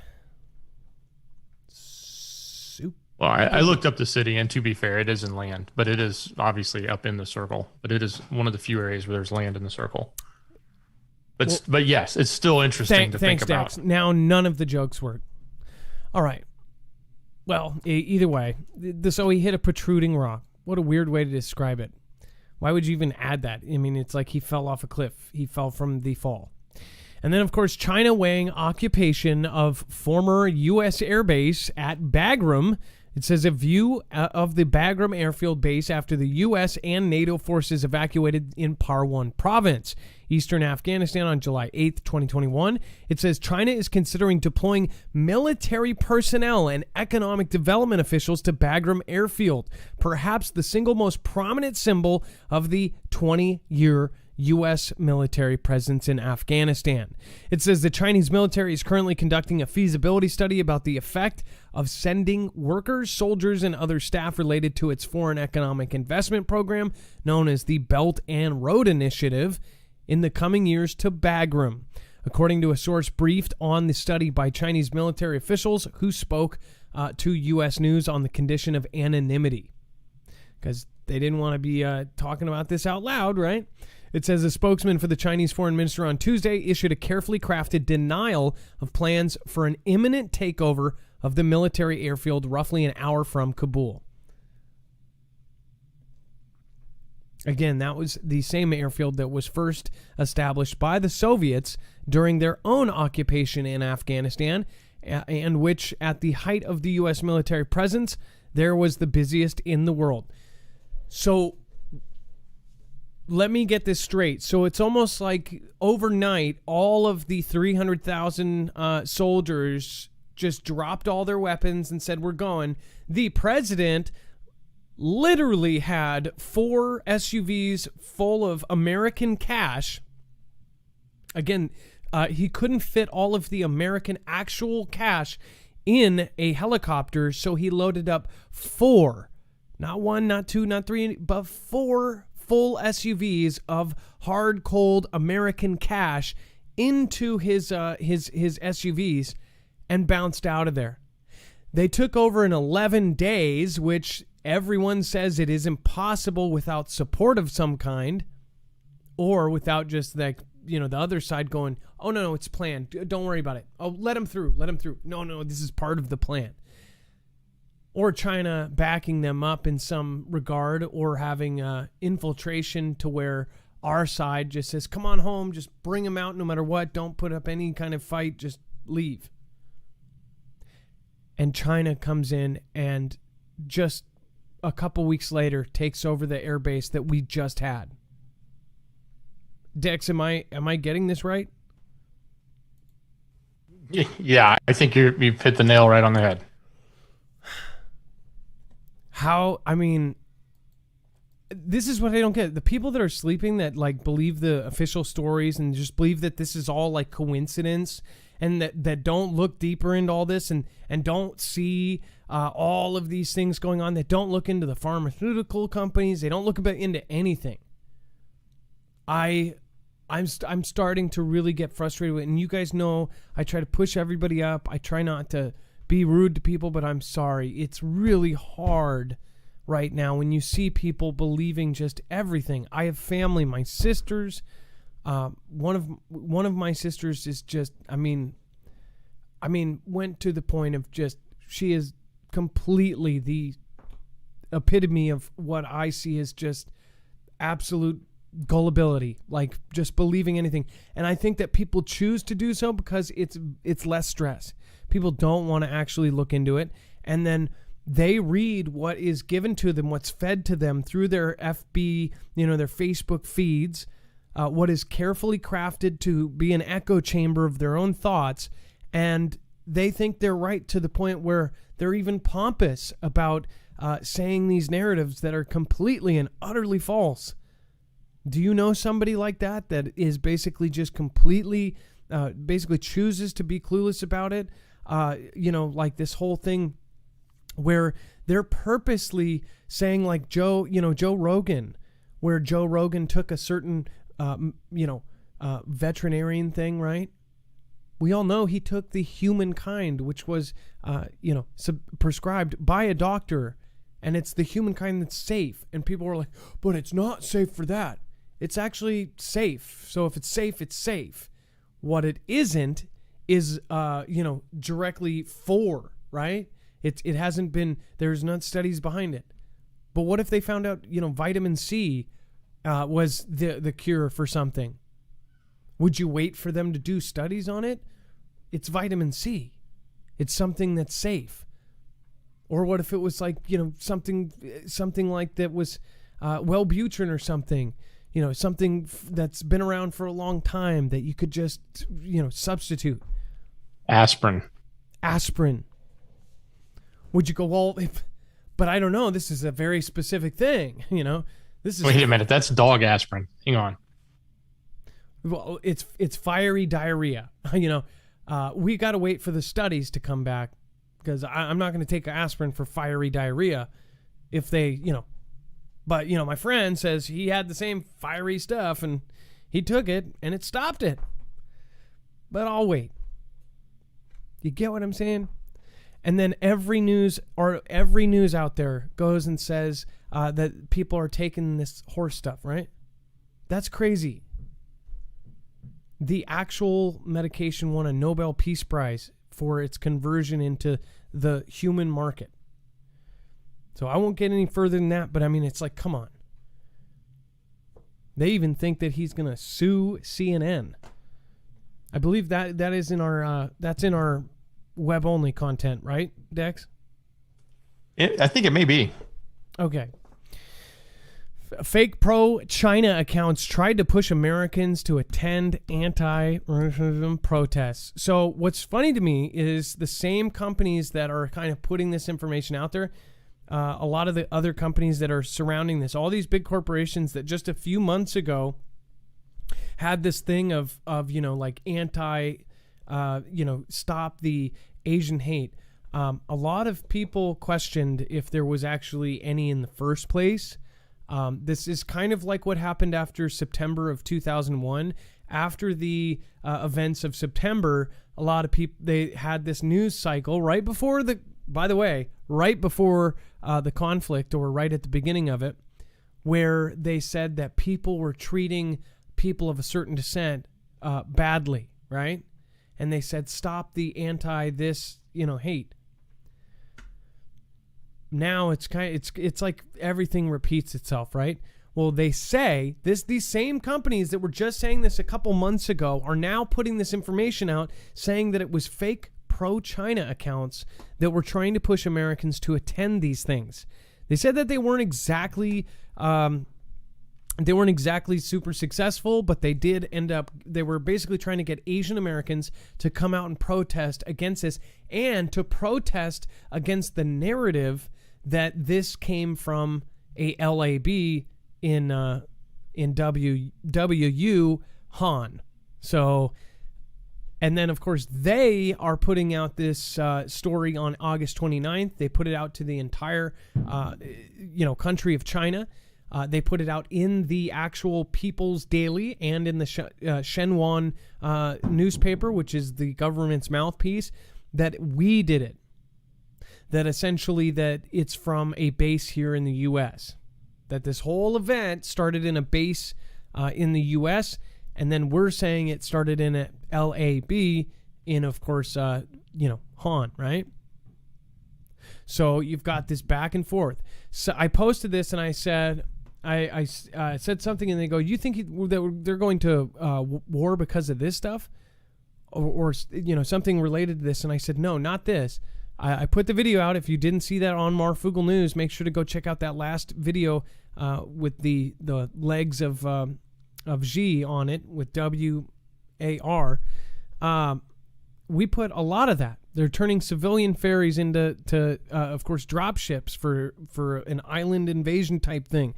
Well, I looked up the city, and to be fair, it is inland, but it is obviously up in the circle. But it is one of the few areas where there's land in the circle. But yes, it's still interesting to think about. Dax. Now none of the jokes work. All right. Well, either way, so he hit a protruding rock. What a weird way to describe it. Why would you even add that? I mean, it's like he fell off a cliff. He fell from the fall. And then, of course, China weighing occupation of former U.S. Air Base at Bagram. It says a view of the Bagram Airfield Base after the U.S. and NATO forces evacuated in Parwan Province, eastern Afghanistan on July 8th, 2021. It says China is considering deploying military personnel and economic development officials to Bagram Airfield, perhaps the single most prominent symbol of the 20-year U.S. military presence in Afghanistan. It says the Chinese military is currently conducting a feasibility study about the effect of sending workers, soldiers, and other staff related to its foreign economic investment program, known as the Belt and Road Initiative, in the coming years to Bagram, according to a source briefed on the study by Chinese military officials who spoke to U.S. News on the condition of anonymity, because they didn't want to be talking about this out loud, right? It says a spokesman for the Chinese foreign minister on Tuesday issued a carefully crafted denial of plans for an imminent takeover of the military airfield roughly an hour from Kabul. Again, that was the same airfield that was first established by the Soviets during their own occupation in Afghanistan, and which, at the height of the U.S. military presence, there was the busiest in the world. So let me get this straight. So it's almost like overnight, all of the 300,000 soldiers just dropped all their weapons and said, we're going. The president literally had 4 SUVs full of American cash. Again, he couldn't fit all of the American actual cash in a helicopter, so he loaded up 4, not 1, not 2, not 3, but 4 full SUVs of hard, cold American cash into his SUVs and bounced out of there. They took over in 11 days, which everyone says it is impossible without support of some kind, or without just like, the other side going, oh, no, it's planned. Don't worry about it. Oh, let him through. No, this is part of the plan. Or China backing them up in some regard, or having infiltration to where our side just says, come on home, just bring them out no matter what. Don't put up any kind of fight. Just leave. And China comes in and just a couple weeks later takes over the airbase that we just had. Dex, am I getting this right? Yeah, I think you've hit the nail right on the head. This is what I don't get. The people that are sleeping that like believe the official stories and just believe that this is all like coincidence, and that don't look deeper into all this and don't see all of these things going on, that don't look into the pharmaceutical companies, they don't look into anything. I'm starting to really get frustrated with it. And you guys know I try to push everybody up. I try not to be rude to people, but I'm sorry. It's really hard right now when you see people believing just everything. I have family, my sisters, one of my sisters is just, I mean, went to the point of just, she is completely the epitome of what I see as just absolute gullibility, like just believing anything. And I think that people choose to do so because it's less stress. People don't want to actually look into it, and then they read what is given to them, what's fed to them through their FB, their Facebook feeds, what is carefully crafted to be an echo chamber of their own thoughts, and they think they're right to the point where they're even pompous about saying these narratives that are completely and utterly false. Do you know somebody like that is basically just completely, basically chooses to be clueless about it? Like this whole thing where they're purposely saying, like Joe Rogan, where Joe Rogan took a certain, veterinarian thing, right? We all know he took the humankind, which was, prescribed by a doctor, and it's the humankind that's safe. And people were like, but it's not safe for that. It's actually safe. So if it's safe, it's safe. What it isn't is, directly for, right? It hasn't been, there's not studies behind it. But what if they found out, vitamin C was the cure for something? Would you wait for them to do studies on it? It's vitamin C. It's something that's safe. Or what if it was like, something like that was Wellbutrin or something, something that's been around for a long time that you could just, substitute. Aspirin. Would you go, well, but I don't know. This is a very specific thing, This is. Wait a minute. That's dog aspirin. Hang on. Well, it's fiery diarrhea. We got to wait for the studies to come back, because I'm not going to take aspirin for fiery diarrhea if they, But, my friend says he had the same fiery stuff and he took it and it stopped it. But I'll wait. You get what I'm saying? And then every news out there goes and says that people are taking this horse stuff, right? That's crazy. The actual medication won a Nobel Peace Prize for its conversion into the human market. So I won't get any further than that, but I mean, it's like, come on. They even think that he's going to sue CNN. I believe that is in our that's in our web only content, right, Dex? I think it may be. Okay. Fake pro-China accounts tried to push Americans to attend anti-racism protests. So what's funny to me is the same companies that are kind of putting this information out there, a lot of the other companies that are surrounding this, all these big corporations that just a few months ago had this thing of like anti, stop the Asian hate. A lot of people questioned if there was actually any in the first place. This is kind of like what happened after September of 2001. After the events of September, a lot of people, they had this news cycle right before the conflict, or right at the beginning of it, where they said that people were treating people of a certain descent badly, right? And they said, stop the hate. Now it's like everything repeats itself, right? Well, they say these same companies that were just saying this a couple months ago are now putting this information out, saying that it was fake pro-China accounts that were trying to push Americans to attend these things. They said that they weren't exactly super successful, but they were basically trying to get Asian Americans to come out and protest against this, and to protest against the narrative that this came from a LAB in WU Han. So, and then of course they are putting out this story on August 29th. They put it out to the entire country of China. They put it out in the actual People's Daily and in the Shenhuan newspaper, which is the government's mouthpiece, that we did it. that essentially that it's from a base here in the U.S., that this whole event started in a base in the U.S., and then we're saying it started in a LAB in, of course, Han, right? So you've got this back and forth. So I posted this and I said, I said something, and they go, "You think that they're going to war because of this stuff, or something related to this?" And I said, "No, not this." I put the video out. If you didn't see that on Marfugel News, make sure to go check out that last video with the legs of Xi on it with WAR. We put a lot of that. They're turning civilian ferries into, of course, drop ships for an island invasion type thing.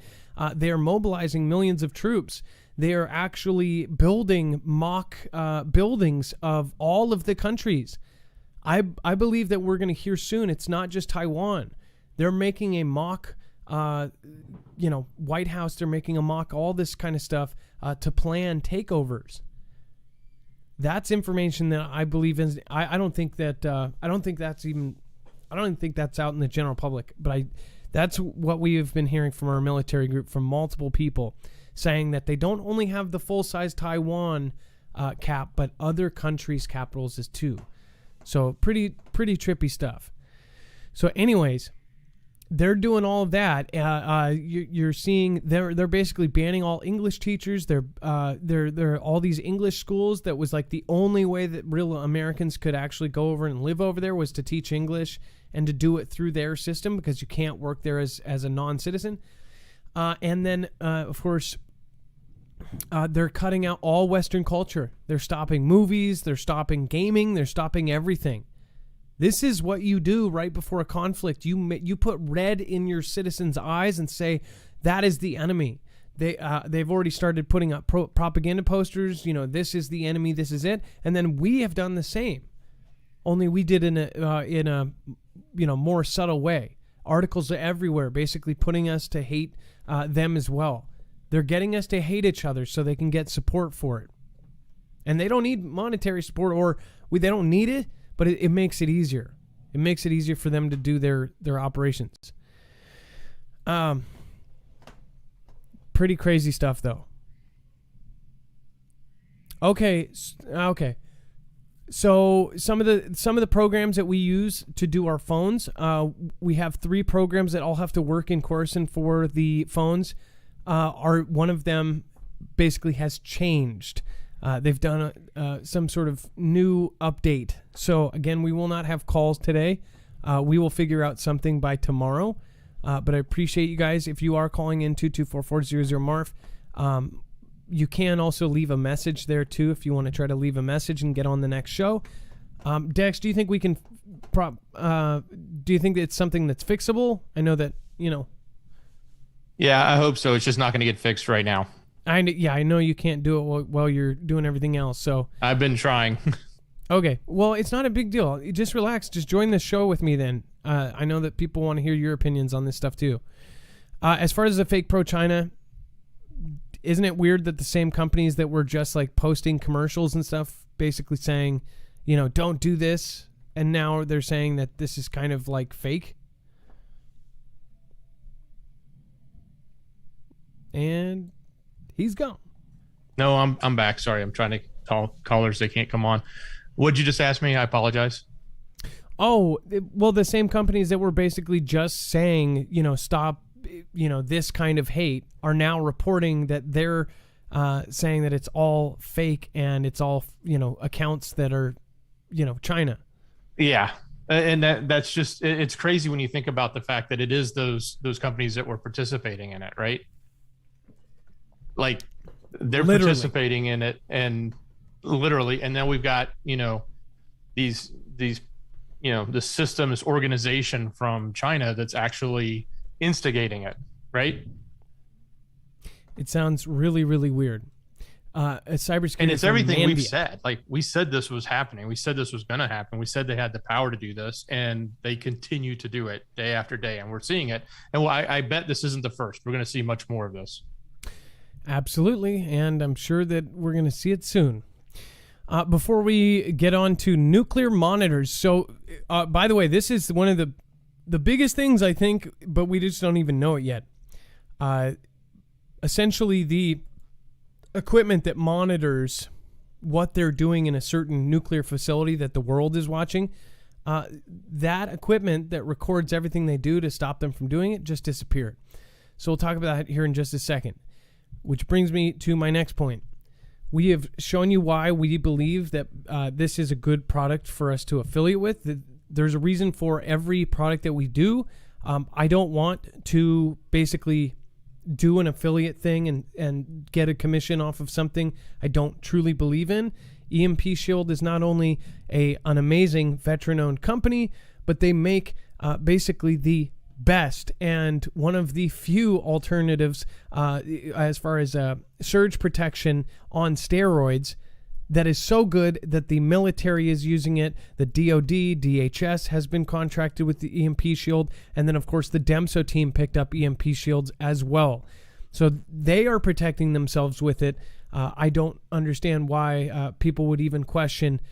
They are mobilizing millions of troops. They are actually building mock buildings of all of the countries. I believe that we're going to hear soon. It's not just Taiwan. They're making a mock, White House. They're making a mock all this kind of stuff to plan takeovers. That's information that I believe in. I don't think that I don't think that's out in the general public. But that's what we have been hearing from our military group, from multiple people, saying that they don't only have the full size Taiwan cap, but other countries' capitals is too. So pretty trippy stuff. So anyways, they're doing all of that. You're seeing they're basically banning all English teachers. They're all these English schools that was like the only way that real Americans could actually go over and live over there was to teach English and to do it through their system, because you can't work there as a non-citizen. And then of course they're cutting out all Western culture. They're stopping movies. They're stopping gaming. They're stopping everything. This is what you do right before a conflict. You put red in your citizens' eyes and say that is the enemy. They've already started putting up propaganda posters. This is the enemy. This is it. And then we have done the same. Only we did in a more subtle way. Articles are everywhere, basically putting us to hate them as well. They're getting us to hate each other so they can get support for it. And they don't need monetary support, they don't need it. But it makes it easier. It makes it easier for them to do their operations. Pretty crazy stuff, though. Okay. So some of the programs that we use to do our phones, we have 3 programs that all have to work in Coruscant for the phones. One of them basically has changed. They've done some sort of new update. So again, we will not have calls today. We will figure out something by tomorrow. But I appreciate you guys. If you are calling in 224-400-MARF, you can also leave a message there too if you want to try to leave a message and get on the next show. Dex, do you think we can do you think it's something that's fixable? I know that, Yeah, I hope so. It's just not going to get fixed right now. I know you can't do it while you're doing everything else. So I've been trying. Okay. Well, it's not a big deal. Just relax. Just join the show with me then. I know that people want to hear your opinions on this stuff too. As far as the fake pro-China, isn't it weird that the same companies that were just like posting commercials and stuff basically saying, don't do this, and now they're saying that this is kind of like fake? And he's gone. No, I'm back. Sorry, I'm trying to call callers. They can't come on. What'd you just ask me? I apologize. Oh, well, the same companies that were basically just saying, stop, this kind of hate are now reporting that they're saying that it's all fake and it's all, accounts that are, China. Yeah. And that's just, it's crazy when you think about the fact that it is those companies that were participating in it, right? Like they're participating in it, and literally, and then we've got, these the system, this organization from China that's actually instigating it, right? It sounds really, really weird. Cybersecurity, and it's everything we've said. Like, we said this was happening. We said this was going to happen. We said they had the power to do this, and they continue to do it day after day, and we're seeing it. And I bet this isn't the first. We're going to see much more of this. Absolutely, and I'm sure that we're going to see it soon. Before we get on to nuclear monitors, so by the way, this is one of the the biggest things, I think, but we just don't even know it yet. Essentially, the equipment that monitors what they're doing in a certain nuclear facility that the world is watching, that equipment that records everything they do to stop them from doing it just disappeared. So we'll talk about that here in just a second, which brings me to my next point. We have shown you why we believe that this is a good product for us to affiliate with. There's a reason for every product that we do. I don't want to basically do an affiliate thing and get a commission off of something I don't truly believe in. EMP Shield is not only an amazing veteran-owned company, but they make basically the best and one of the few alternatives as far as surge protection on steroids that is so good that the military is using it. The DoD, DHS has been contracted with the EMP Shield, and then of course the DEMSO team picked up EMP Shields as well. So they are protecting themselves with it. I don't understand why people would even question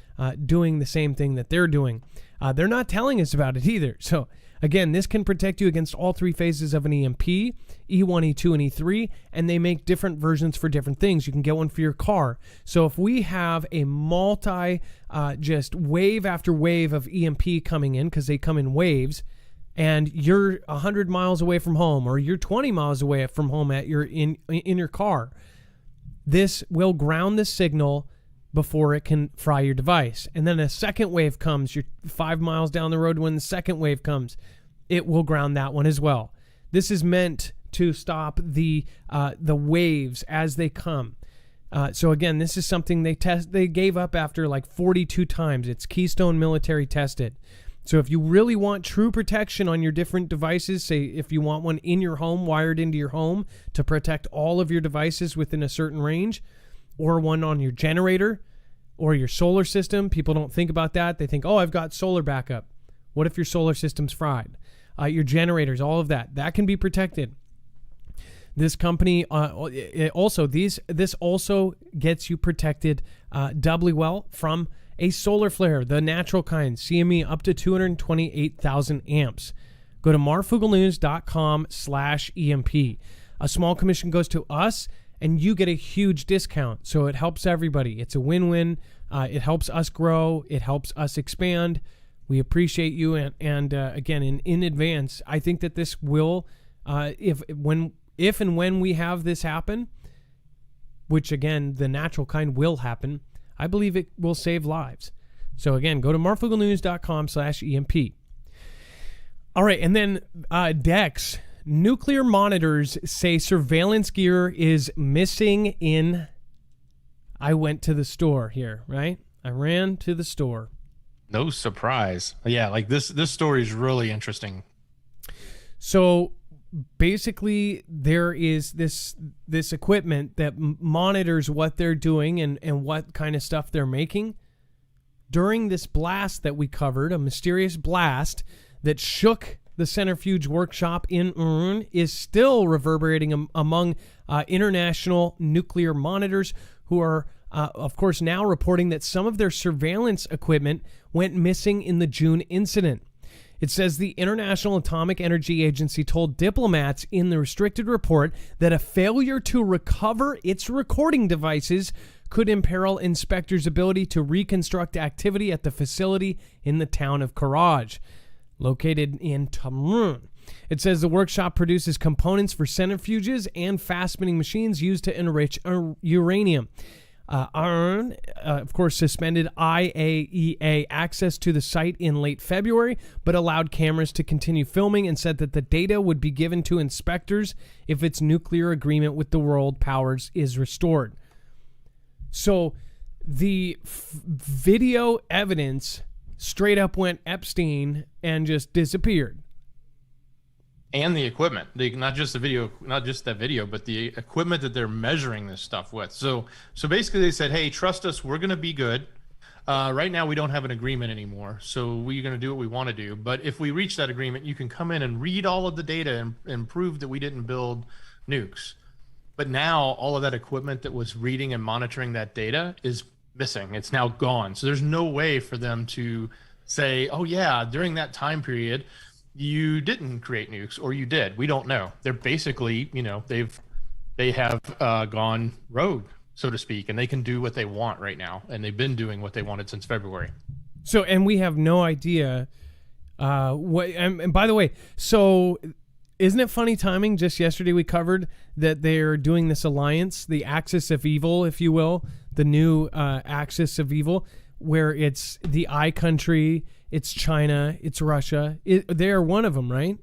doing the same thing that they're doing. They're not telling us about it either. So again, this can protect you against all three phases of an EMP, E1, E2, and E3, and they make different versions for different things. You can get one for your car. So if we have a just wave after wave of EMP coming in, because they come in waves, and you're 100 miles away from home, or you're 20 miles away from home in your car, this will ground the signal before it can fry your device. And then a second wave comes. You're 5 miles down the road. When the second wave comes, it will ground that one as well. This is meant to stop the waves as they come. So again, this is something they gave up after like 42 times. It's Keystone Military tested. So if you really want true protection on your different devices, say if you want one in your home, wired into your home to protect all of your devices within a certain range, or one on your generator or your solar system. People don't think about that. They think, oh, I've got solar backup. What if your solar system's fried? Your generators, all of that. That can be protected. This company this also gets you protected doubly well from a solar flare, the natural kind, CME up to 228,000 amps. Go to marfugelnews.com/EMP. A small commission goes to us, and you get a huge discount. So it helps everybody. It's a win-win. It helps us grow. It helps us expand. We appreciate you. And again, in advance, I think that this will, if and when we have this happen, which again, the natural kind will happen, I believe it will save lives. So again, go to marfugelnews.com/EMP. All right. And then Dex. Nuclear monitors say surveillance gear is missing in... I went to the store here, right? I ran to the store. No surprise. Yeah, like this story is really interesting. So basically there is this equipment that monitors what they're doing and what kind of stuff they're making. During this blast that we covered, a mysterious blast that shook the centrifuge workshop in Iran, is still reverberating among international nuclear monitors who are, of course, now reporting that some of their surveillance equipment went missing in the June incident. It says the International Atomic Energy Agency told diplomats in the restricted report that a failure to recover its recording devices could imperil inspectors' ability to reconstruct activity at the facility in the town of Karaj, located in Tamrun. It says the workshop produces components for centrifuges and fast-spinning machines used to enrich uranium. Iran, of course, suspended IAEA access to the site in late February, but allowed cameras to continue filming and said that the data would be given to inspectors if its nuclear agreement with the world powers is restored. So the video evidence straight up went Epstein and just disappeared. And the equipment, not just that video, but the equipment that they're measuring this stuff with. So basically they said, hey, trust us, we're going to be good. Right now we don't have an agreement anymore, so we're going to do what we want to do. But if we reach that agreement, you can come in and read all of the data and prove that we didn't build nukes. But now all of that equipment that was reading and monitoring that data is missing. It's now gone. So there's no way for them to say, oh yeah, during that time period, you didn't create nukes, or you did. We don't know. They're basically, they have gone rogue, so to speak, and they can do what they want right now, and they've been doing what they wanted since February. So, and we have no idea what. And by the way, so isn't it funny timing? Just yesterday we covered that they're doing this alliance, the Axis of Evil, if you will, the new Axis of Evil, where it's the I country, it's China, it's Russia. They are one of them, right?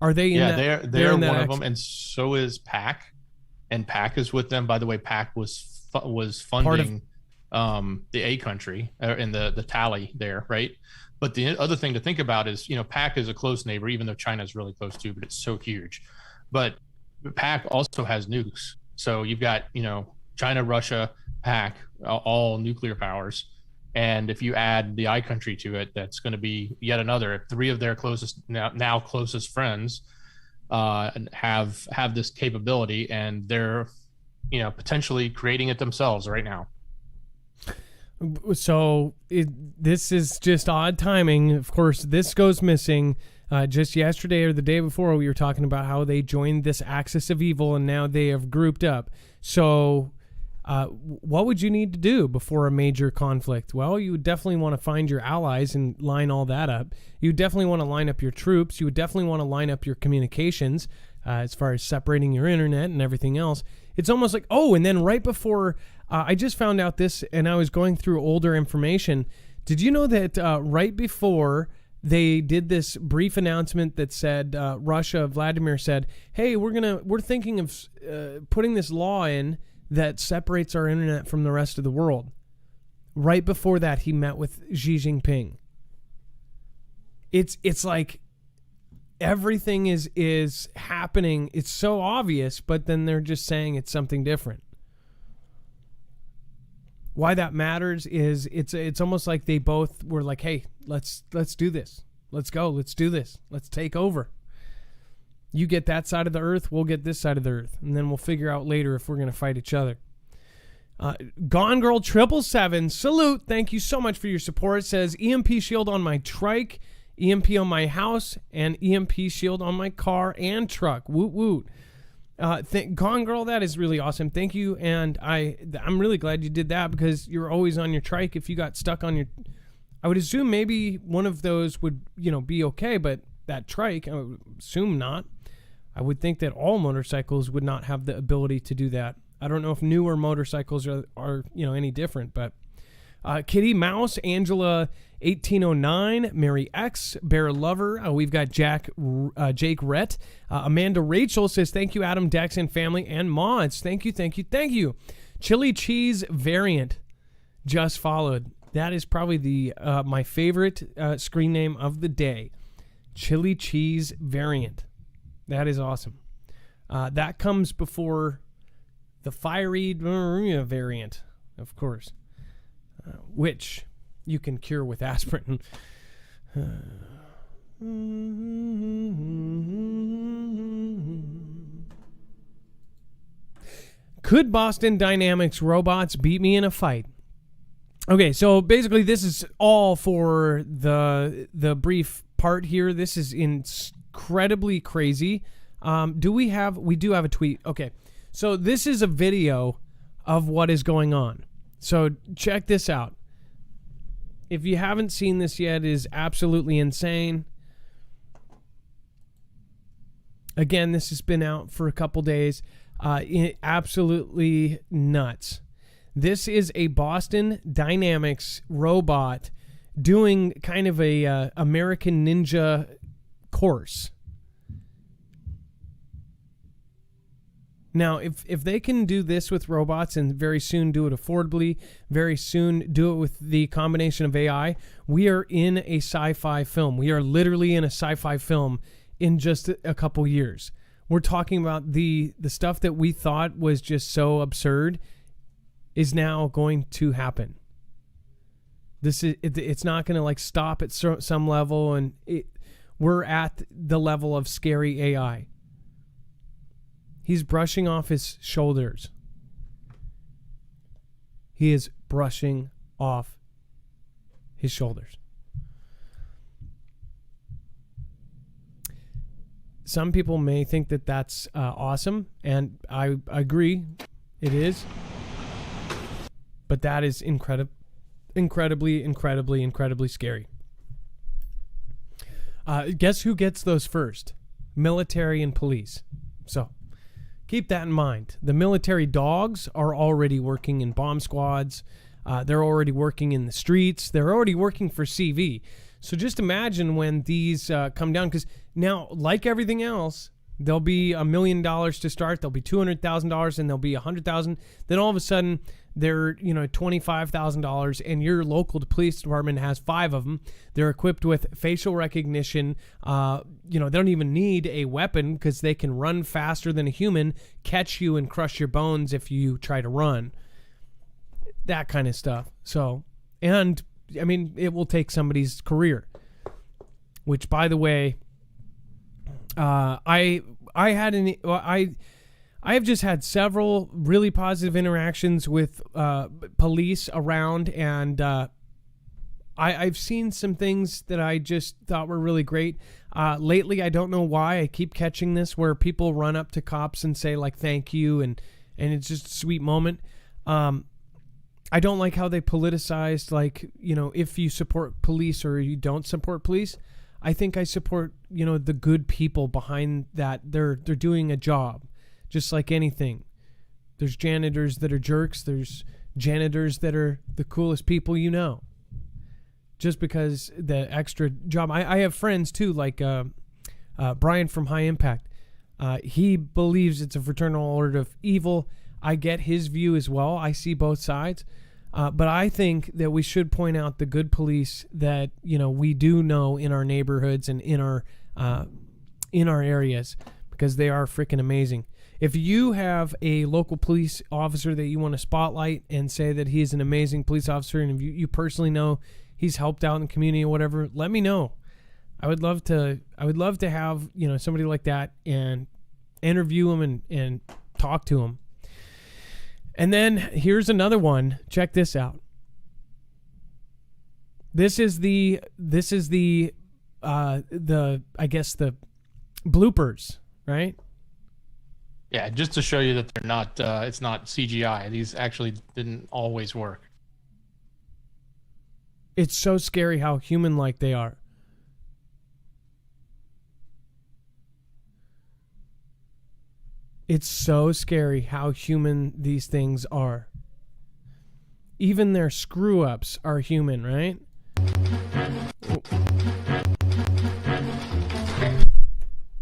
Are they? They're one of them, and so is PAC, and PAC is with them. By the way, PAC was funding the A country in the tally there, right? But the other thing to think about is, PAC is a close neighbor, even though China is really close too, but it's so huge. But PAC also has nukes, so you've got China, Russia, PAC, all nuclear powers. And if you add the I country to it, that's going to be yet another. 3 of their closest now closest friends have this capability, and they're potentially creating it themselves right now. So this is just odd timing. Of course, this goes missing. Just yesterday or the day before, we were talking about how they joined this Axis of Evil, and now they have grouped up. So what would you need to do before a major conflict? Well, you would definitely want to find your allies and line all that up. You definitely want to line up your troops. You would definitely want to line up your communications as far as separating your internet and everything else. It's almost like, and then right before, I just found out this, and I was going through older information. Did you know that right before they did this brief announcement that said Russia, Vladimir said, hey, we're thinking of putting this law in that separates our internet from the rest of the world. Right before that, he met with Xi Jinping. It's like everything is happening. It's so obvious, but then they're just saying it's something different. Why that matters is it's almost like they both were like, hey, let's do this. Let's go. Let's do this. Let's take over. You get that side of the earth, we'll get this side of the earth, and then we'll figure out later if we're going to fight each other. Gone Girl 777, salute. Thank you so much for your support. It says EMP shield on my trike, EMP on my house, and EMP shield on my car and truck. Woot woot. Gone Girl, that is really awesome. Thank you, and I'm really glad you did that, because you're always on your trike. If you got stuck on your, I would assume maybe one of those would be okay, but that trike, I would assume not. I would think that all motorcycles would not have the ability to do that. I don't know if newer motorcycles are any different, but Kitty Mouse, Angela 1809, Mary X, Bear Lover. We've got Jake Rhett. Amanda Rachel says, thank you, Adam, Dex, and family, and mods. Thank you. Chili Cheese Variant just followed. That is probably my favorite screen name of the day. Chili Cheese Variant. That is awesome. That comes before the Fiery variant, of course, which you can cure with aspirin. Could Boston Dynamics robots beat me in a fight? Okay, so basically this is all for the brief part here. This is incredibly crazy. We do have a tweet. Okay, so this is a video of what is going on. So check this out. If you haven't seen this yet, it is absolutely insane. Again, this has been out for a couple days. Absolutely nuts. This is a Boston Dynamics robot doing kind of a American Ninja course. Now, if they can do this with robots and very soon do it affordably, very soon do it with the combination of AI, we are in a sci-fi film. We are literally in a sci-fi film in just a couple years. We're talking about the stuff that we thought was just so absurd is now going to happen. It's not going to like stop at some level, and we're at the level of scary AI. He's brushing off his shoulders. He is brushing off his shoulders. some people may think that that's awesome, and I agree, it is. But that is incredibly scary. Guess who gets those first? Military and police. So keep that in mind. The military dogs are already working in bomb squads. They're already working in the streets. They're already working for CV. So just imagine when these come down, because now, like everything else, there'll be $1 million to start. There'll be $200,000, and there'll be $100,000. Then all of a sudden, they're $25,000, and your local police department has 5 of them. They're equipped with facial recognition. They don't even need a weapon because they can run faster than a human, catch you, and crush your bones if you try to run. That kind of stuff. So, and I mean, it will take somebody's career. Which, by the way, I have just had several really positive interactions with police around, and I've seen some things that I just thought were really great. Lately, I don't know why I keep catching this, where people run up to cops and say like thank you, and it's just a sweet moment. I don't like how they politicized, like, if you support police or you don't support police. I think I support, the good people behind that. They're doing a job, just like anything. There's janitors that are jerks. There's janitors that are the coolest people just because the extra job. I have friends too, like Brian from High Impact. He believes it's a fraternal order of evil. I get his view as well. I see both sides. But I think that we should point out the good police that, we do know in our neighborhoods and in our areas, because they are freaking amazing. If you have a local police officer that you want to spotlight and say that he's an amazing police officer, and if you personally know he's helped out in the community or whatever, let me know. I would love to have, somebody like that and interview him and talk to him. And then here's another one. Check this out. This is the I guess the bloopers, right? Yeah, just to show you that they're not it's not CGI. These actually didn't always work. It's so scary how human-like they are. It's so scary how human these things are. Even their screw-ups are human, right?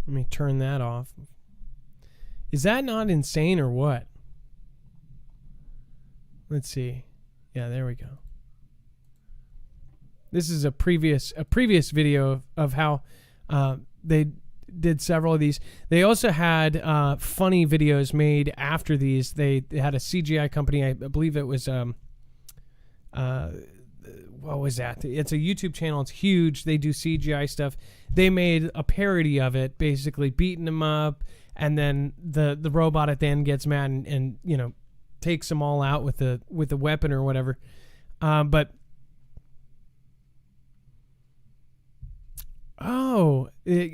Let me turn that off. Is that not insane or what? Let's see. Yeah, there we go. This is a previous video of how they did several of these. They also had funny videos made after these. They had a CGI company. I believe it was what was that? It's a YouTube channel. It's huge. They do CGI stuff. They made a parody of it, basically beating him up, and then the robot at the end gets mad and takes them all out with a weapon or whatever. But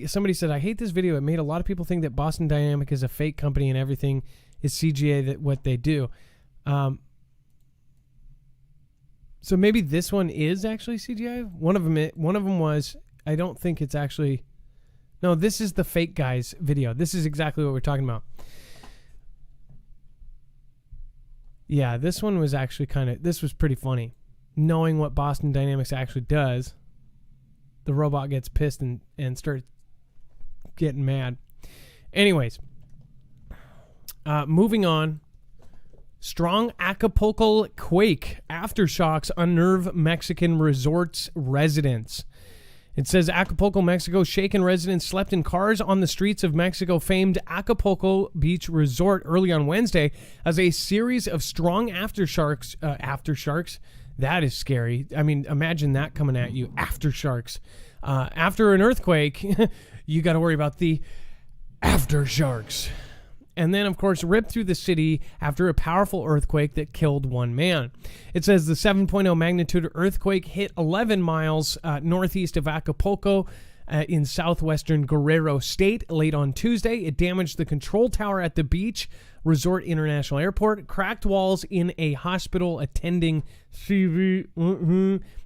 somebody said, I hate this video. It made a lot of people think that Boston Dynamic is a fake company and everything is CGI, that what they do. So maybe this one is actually CGI. One of them was. I don't think it's actually. No, this is the fake guy's video. This is exactly what we're talking about. Yeah, this one was actually this was pretty funny. Knowing what Boston Dynamics actually does, the robot gets pissed and starts getting mad. Anyways, moving on. Strong Acapulco quake. Aftershocks unnerve Mexican resorts residents. It says Acapulco, Mexico. Shaken residents slept in cars on the streets of Mexico-famed Acapulco Beach Resort early on Wednesday as a series of strong aftershocks. Aftershocks? That is scary. I mean, imagine that coming at you. Aftershocks. After an earthquake, you got to worry about the aftershocks. And then, of course, ripped through the city after a powerful earthquake that killed one man. It says the 7.0 magnitude earthquake hit 11 miles northeast of Acapulco. in southwestern Guerrero State late on Tuesday. It damaged the control tower at the Beach Resort International Airport, cracked walls in a hospital attending CV,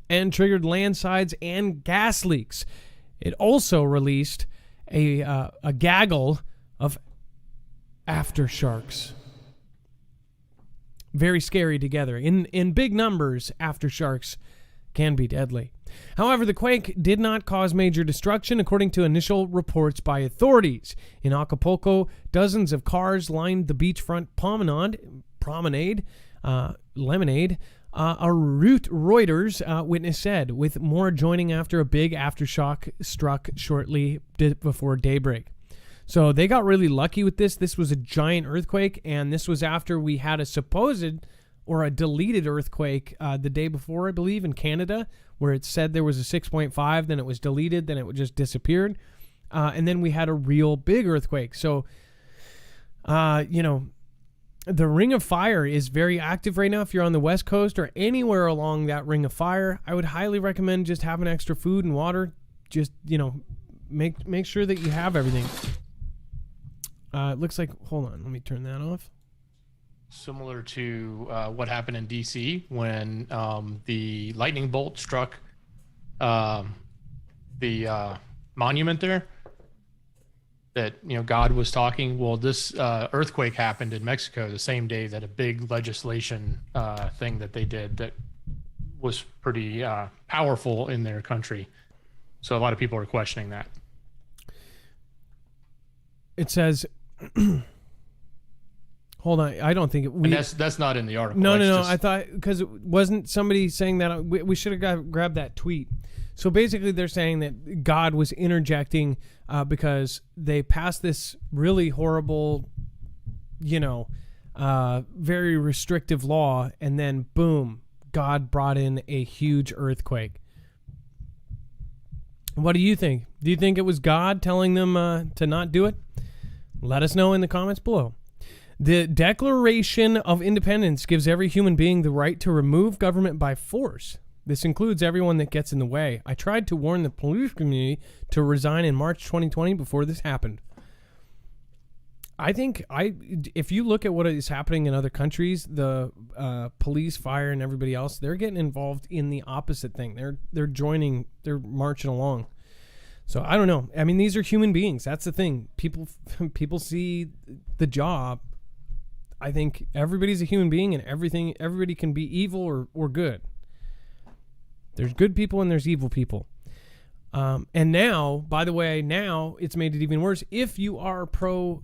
and triggered landslides and gas leaks. It also released a gaggle of aftershocks. Very scary together. In big numbers, aftershocks can be deadly. However, the quake did not cause major destruction, according to initial reports by authorities. In Acapulco, dozens of cars lined the beachfront promenade, Lemonade, a Reuters witness said, with more joining after a big aftershock struck shortly before daybreak. So they got really lucky with this. This was a giant earthquake, and this was after we had a supposed or a deleted earthquake the day before, I believe, in Canada, where it said there was a 6.5, then it was deleted, then it just disappeared. And then we had a real big earthquake. So, the Ring of Fire is very active right now. If you're on the West Coast or anywhere along that Ring of Fire, I would highly recommend just having extra food and water. Just, make sure that you have everything. It looks like, hold on, let me turn that off. Similar to what happened in D.C. when the lightning bolt struck the monument there, that God was talking. Well, this earthquake happened in Mexico the same day that a big legislation thing that they did that was pretty powerful in their country. So a lot of people are questioning that. It says... Hold on, I don't think it... and that's not in the article. No. Just... I thought, because it wasn't somebody saying that... We should have grabbed that tweet. So basically they're saying that God was interjecting because they passed this really horrible, very restrictive law, and then boom, God brought in a huge earthquake. What do you think? Do you think it was God telling them to not do it? Let us know in the comments below. The Declaration of Independence gives every human being the right to remove government by force. This includes everyone that gets in the way. I tried to warn the police community to resign in March 2020 before this happened. I think if you look at what is happening in other countries, the police, fire, and everybody else, they're getting involved in the opposite thing. They're joining, they're marching along. So I don't know. I mean, these are human beings. That's the thing. People see the job. I think everybody's a human being, and everybody can be evil or good. There's good people and there's evil people. And now, by the way, now it's made it even worse. If you are pro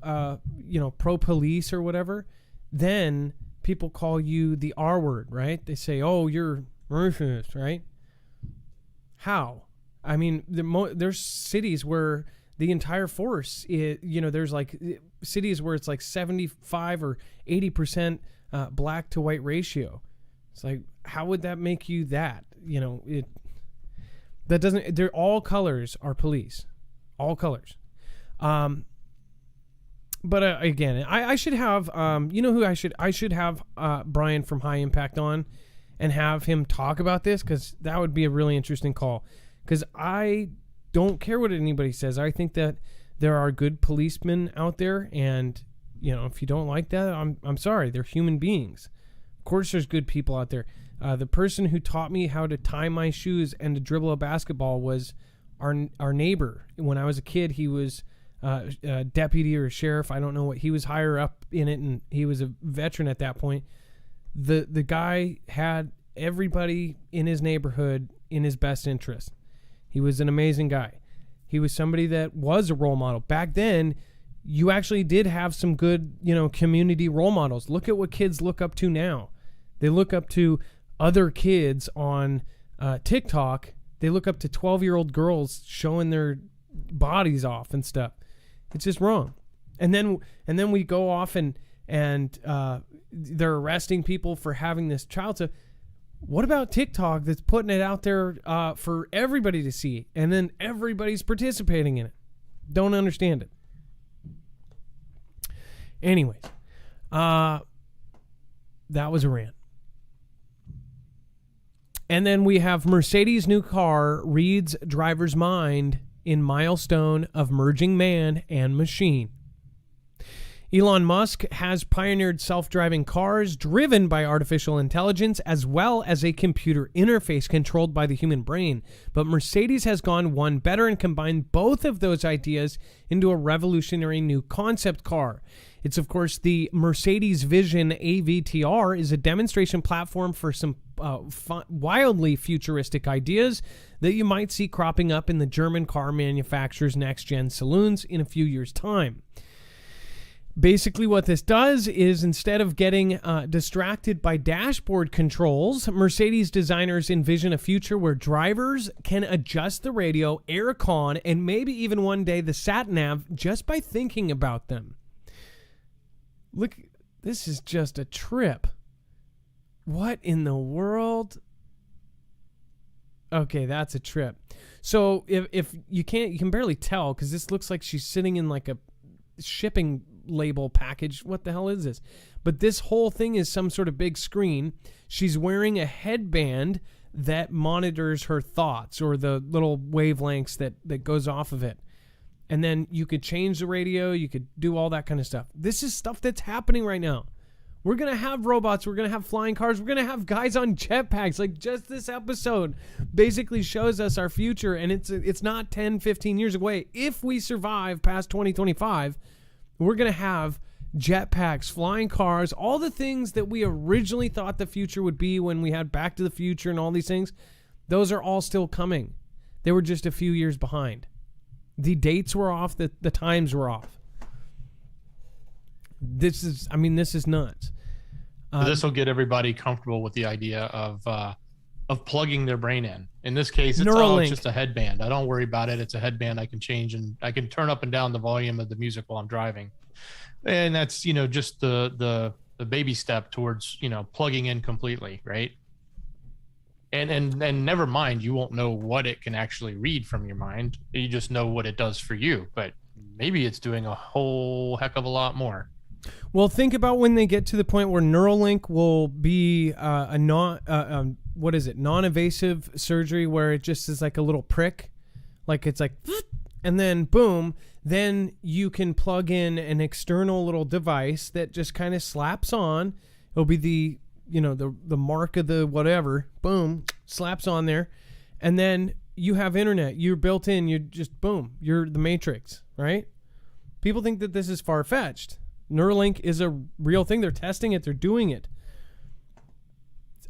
police or whatever, then people call you the R word, right? They say, "Oh, you're racist," right? How? I mean, there's cities where the entire force, there's like cities where it's like 75 or 80% black to white ratio. It's like, how would that make you that? That doesn't. They're all colors are police, all colors. But again, I should have who I should have Brian from High Impact on, and have him talk about this, because that would be a really interesting call. Because I don't care what anybody says. I think that there are good policemen out there, and if you don't like that, I'm sorry. They're human beings. Of course, there's good people out there. The person who taught me how to tie my shoes and to dribble a basketball was our neighbor. When I was a kid, he was a deputy or a sheriff. I don't know what. He was higher up in it, and he was a veteran at that point. The guy had everybody in his neighborhood in his best interest. He was an amazing guy. He was somebody that was a role model. Back then, you actually did have some good, community role models. Look at what kids look up to now. They look up to other kids on TikTok. They look up to 12-year-old girls showing their bodies off and stuff. It's just wrong. And then we go off and they're arresting people for having this child. So what about TikTok that's putting it out there for everybody to see, and then everybody's participating in it? Don't understand it. Anyways, that was a rant. And then we have Mercedes' new car reads driver's mind in milestone of merging man and machine. Elon Musk has pioneered self-driving cars driven by artificial intelligence as well as a computer interface controlled by the human brain. But Mercedes has gone one better and combined both of those ideas into a revolutionary new concept car. It's, of course, the Mercedes Vision AVTR is a demonstration platform for some wildly futuristic ideas that you might see cropping up in the German car manufacturer's next-gen saloons in a few years' time. Basically, what this does is instead of getting distracted by dashboard controls, Mercedes designers envision a future where drivers can adjust the radio, aircon, and maybe even one day the sat-nav just by thinking about them. Look, this is just a trip. What in the world? Okay, that's a trip. So if you can barely tell because this looks like she's sitting in like a shipping label package. What the hell is this? But this whole thing is some sort of big screen. She's wearing a headband that monitors her thoughts or the little wavelengths that goes off of it. And then you could change the radio. You could do all that kind of stuff. This is stuff that's happening right now. We're going to have robots. We're going to have flying cars. We're going to have guys on jetpacks. Like, just this episode basically shows us our future. And it's not 10, 15 years away. If we survive past 2025, we're going to have jetpacks, flying cars, all the things that we originally thought the future would be when we had Back to the Future and all these things. Those are all still coming. They were just a few years behind. The dates were off. The times were off. This is nuts. This will get everybody comfortable with the idea of plugging their brain in. In this case, it's just a headband. I don't worry about it. It's a headband I can change and I can turn up and down the volume of the music while I'm driving. And that's, just the baby step towards, plugging in completely, right? And never mind, you won't know what it can actually read from your mind. You just know what it does for you, but maybe it's doing a whole heck of a lot more. Well, think about when they get to the point where Neuralink will be non-invasive surgery where it just is like a little prick, like it's like, and then boom, then you can plug in an external little device that just kind of slaps on. It'll be the mark of the whatever, boom, slaps on there, and then you have internet. You're built in. You're just boom. You're the Matrix, right? People think that this is far-fetched. Neuralink is a real thing. They're testing it. They're doing it.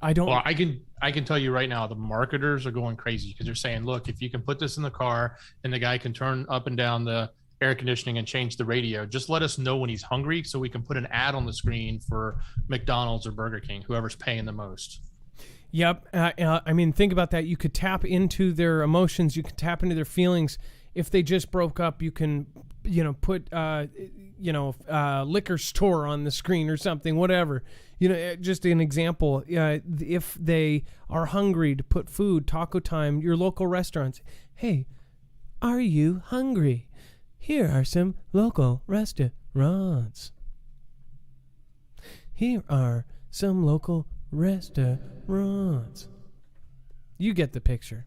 I can tell you right now, the marketers are going crazy because they're saying, look, if you can put this in the car and the guy can turn up and down the air conditioning and change the radio, just let us know when he's hungry so we can put an ad on the screen for McDonald's or Burger King, whoever's paying the most. Yep. Think about that. You could tap into their emotions. You can tap into their feelings. If they just broke up, you can, put, liquor store on the screen or something, whatever. Just an example. If they are hungry, to put food, Taco Time, your local restaurants. Hey, are you hungry? Here are some local restaurants. Here are some local restaurants. You get the picture.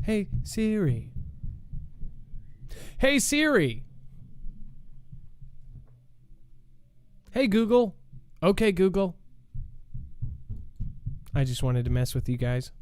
Hey, Siri. Hey, Siri. Hey, Google. Okay, Google. I just wanted to mess with you guys.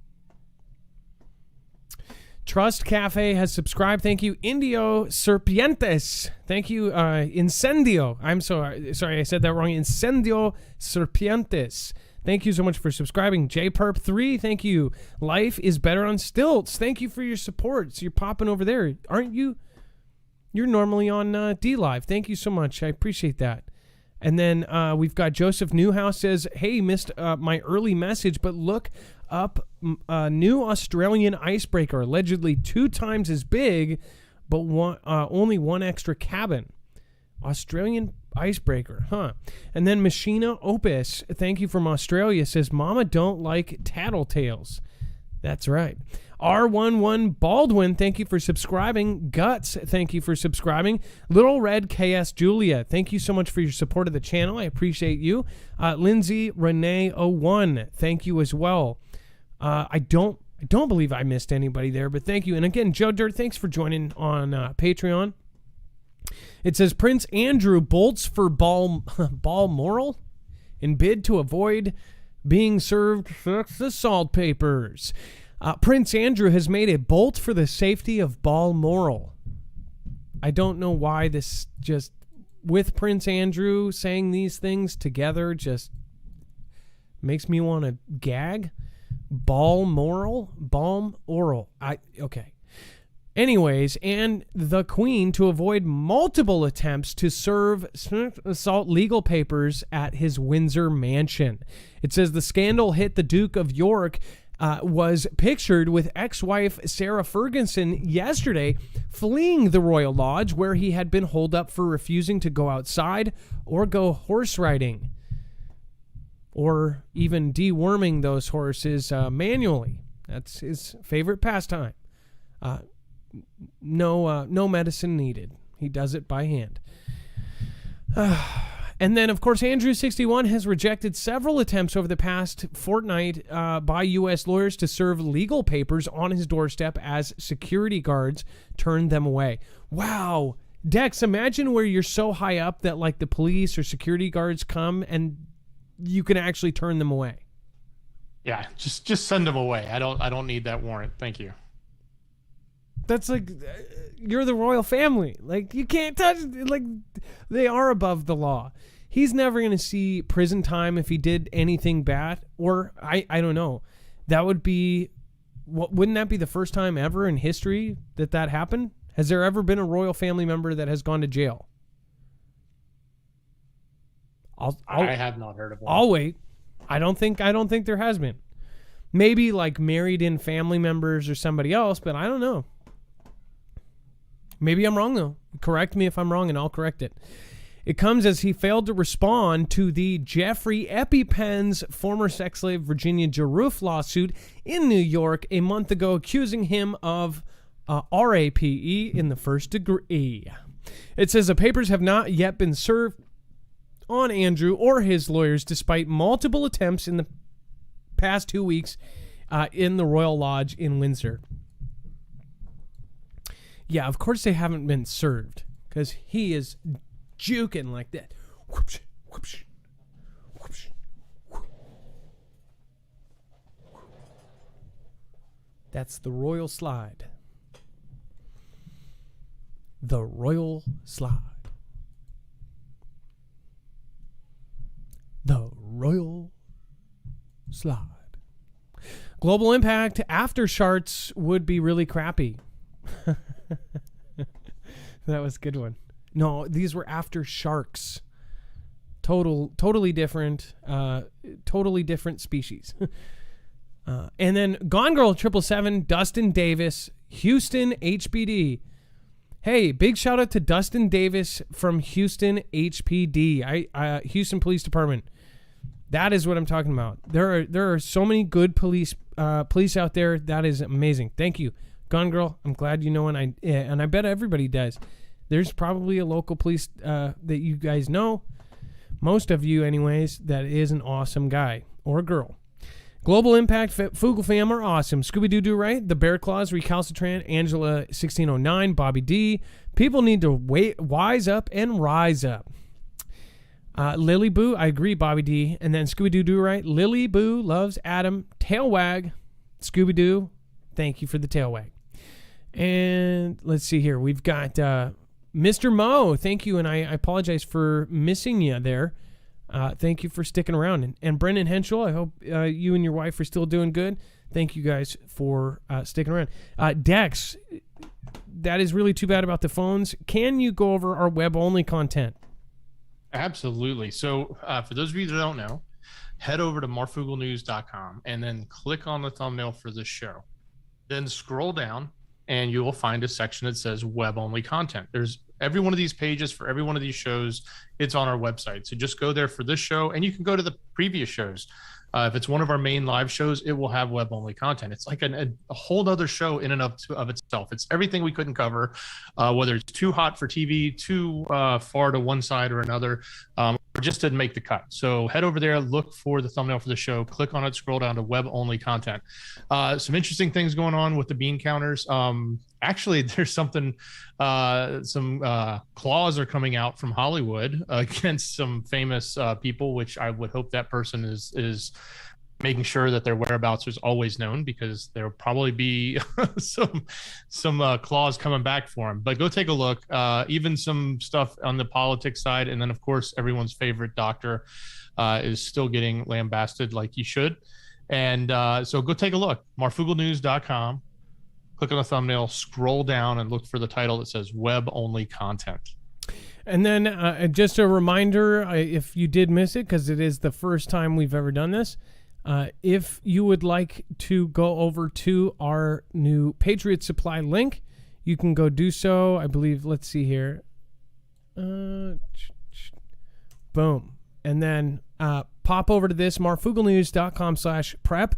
Trust Cafe has subscribed. Thank you. Indio Serpientes. Thank you. Incendio. I'm sorry, I said that wrong. Incendio Serpientes. Thank you so much for subscribing. JPerp3, thank you. Life is better on stilts. Thank you for your support. So you're popping over there, aren't you? You're normally on DLive. Thank you so much. I appreciate that. And then we've got Joseph Newhouse says, hey, missed my early message, but look up a new Australian icebreaker, allegedly 2 times as big, but only one extra cabin. Australian icebreaker, huh? And then Machina Opus, thank you from Australia, says, Mama don't like tattletales. That's right. R11 Baldwin, thank you for subscribing. Guts, thank you for subscribing. Little Red KS Julia, thank you so much for your support of the channel. I appreciate you. Lindsay Renee 01, thank you as well. I I don't believe I missed anybody there, but thank you. And again, Joe Dirt, thanks for joining on Patreon. It says Prince Andrew bolts for Balmoral in bid to avoid being served sex assault papers. Prince Andrew has made a bolt for the safety of Balmoral. I don't know why this just, with Prince Andrew saying these things together, just makes me want to gag. Balmoral? Okay. Anyways, and the Queen to avoid multiple attempts to serve assault legal papers at his Windsor mansion. It says the scandal hit the Duke of York was pictured with ex-wife Sarah Ferguson yesterday fleeing the Royal Lodge, where he had been holed up for refusing to go outside or go horse riding, or even deworming those horses manually. That's his favorite pastime. No medicine needed. He does it by hand. And then, of course, Andrew 61 has rejected several attempts over the past fortnight by U.S. lawyers to serve legal papers on his doorstep as security guards turned them away. Wow. Dex, imagine where you're so high up that like the police or security guards come and you can actually turn them away. Yeah, just send them away. I don't need that warrant. Thank you. That's like, you're the royal family. Like, you can't touch, like, they are above the law. He's never going to see prison time if he did anything bad. Or, I don't know. That would be, wouldn't that be the first time ever in history that happened? Has there ever been a royal family member that has gone to jail? I have not heard of one. I'll wait. I don't think there has been. Maybe like married in family members or somebody else, but I don't know. Maybe I'm wrong, though. Correct me if I'm wrong, and I'll correct it. It comes as he failed to respond to the Jeffrey EpiPen's former sex slave Virginia Giroux lawsuit in New York a month ago, accusing him of RAPE in the first degree. It says the papers have not yet been served on Andrew or his lawyers, despite multiple attempts in the past 2 weeks in the Royal Lodge in Windsor. Yeah, of course they haven't been served, because he is juking like that. Whoopsh, whoopsh, whoopsh, whoop. That's the royal slide. The royal slide. The royal slide. Global impact after Sharts would be really crappy. That was a good one. No, these were after Sharks. Totally different. Totally different species. And then Gone Girl 777, Dustin Davis, Houston HPD. Hey, big shout out to Dustin Davis from Houston HPD. Houston Police Department. That is what I'm talking about. There are so many good police out there. That is amazing. Thank you, Gone Girl. I'm glad you know, and I bet everybody does. There's probably a local police that you guys know, most of you anyways, that is an awesome guy or girl. Global Impact, Fugle Fam are awesome. Scooby-Doo right, The Bear Claws, Recalcitrant, Angela 1609, Bobby D. People need to wise up and rise up. Lily Boo, I agree, Bobby D. And then Scooby-Doo right, Lily Boo loves Adam. Tail Wag, Scooby-Doo, thank you for the tail wag. And let's see here. We've got Mr. Mo, thank you, and I apologize for missing you there. Thank you for sticking around. And Brendan Henschel, I hope you and your wife are still doing good. Thank you guys for sticking around. Dex, that is really too bad about the phones. Can you go over our web-only content? Absolutely. So for those of you that don't know, head over to marfugelnews.com and then click on the thumbnail for this show. Then scroll down and you will find a section that says web-only content. There's every one of these pages for every one of these shows. It's on our website. So just go there for this show, and you can go to the previous shows. If it's one of our main live shows, it will have web-only content. It's like a whole other show in and of itself. It's everything we couldn't cover, whether it's too hot for TV, too far to one side or another. just didn't make the cut. So head over there, look for the thumbnail for the show, click on it, scroll down to web only content. Some interesting things going on with the bean counters. Actually, there's something, some claws are coming out from Hollywood against some famous people, which I would hope that person is making sure that their whereabouts is always known, because there'll probably be some clause coming back for him. But go take a look. Even some stuff on the politics side, and then of course everyone's favorite doctor is still getting lambasted like you should. And so go take a look. marfugelnews.com. Click on the thumbnail, scroll down, and look for the title that says web only content. And then just a reminder, if you did miss it, because it is the first time we've ever done this. If you would like to go over to our new Patriot Supply link, you can go do so. I believe, let's see here. Boom. And then pop over to this, marfugelnews.com/prep.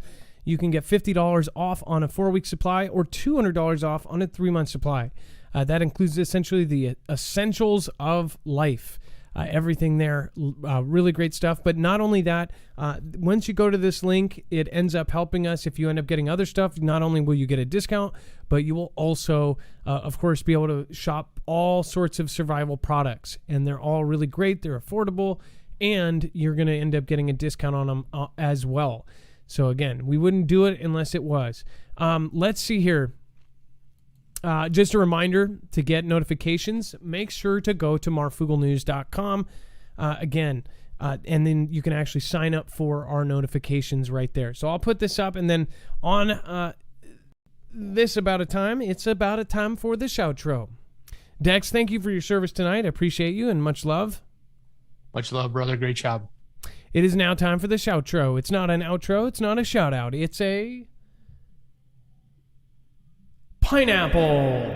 You can get $50 off on a 4-week supply or $200 off on a 3-month supply. That includes essentially the essentials of life. Everything there, really great stuff. But not only that, once you go to this link, it ends up helping us. If you end up getting other stuff, not only will you get a discount, but you will also, of course, be able to shop all sorts of survival products. And they're all really great. They're affordable. And you're going to end up getting a discount on them as well. So again, we wouldn't do it unless it was. Let's see here. Just a reminder, to get notifications, make sure to go to marfugelnews.com again, and then you can actually sign up for our notifications right there. So I'll put this up, and then on this about a time, it's about a time for the shoutro. Dex, thank you for your service tonight. I appreciate you, and much love. Much love, brother. Great job. It is now time for the shoutro. It's not an outro. It's not a shout out. It's a pineapple.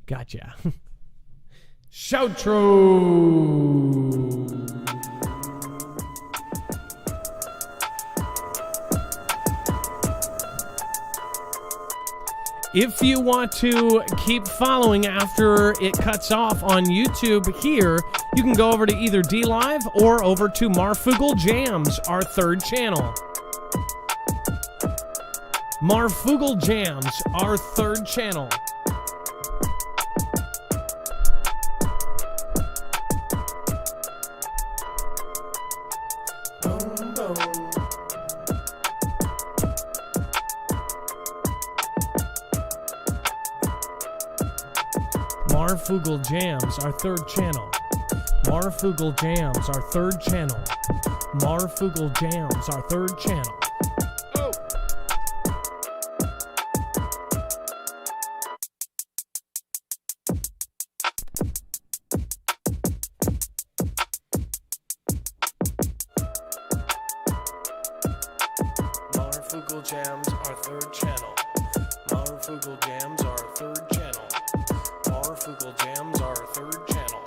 Gotcha. Shoutro. If you want to keep following after it cuts off on YouTube here, you can go over to either DLive or over to Marfugel Jams, our 3rd channel. Marfugel Jams, our 3rd channel. Marfugel Jams, our 3rd channel. Marfugel Jams, our 3rd channel. Marfugel Jams, our 3rd channel. Oh. Marfugel Jams, our 3rd channel. Marfugel Jams, our 3rd channel. Marfugel Jams, our 3rd channel.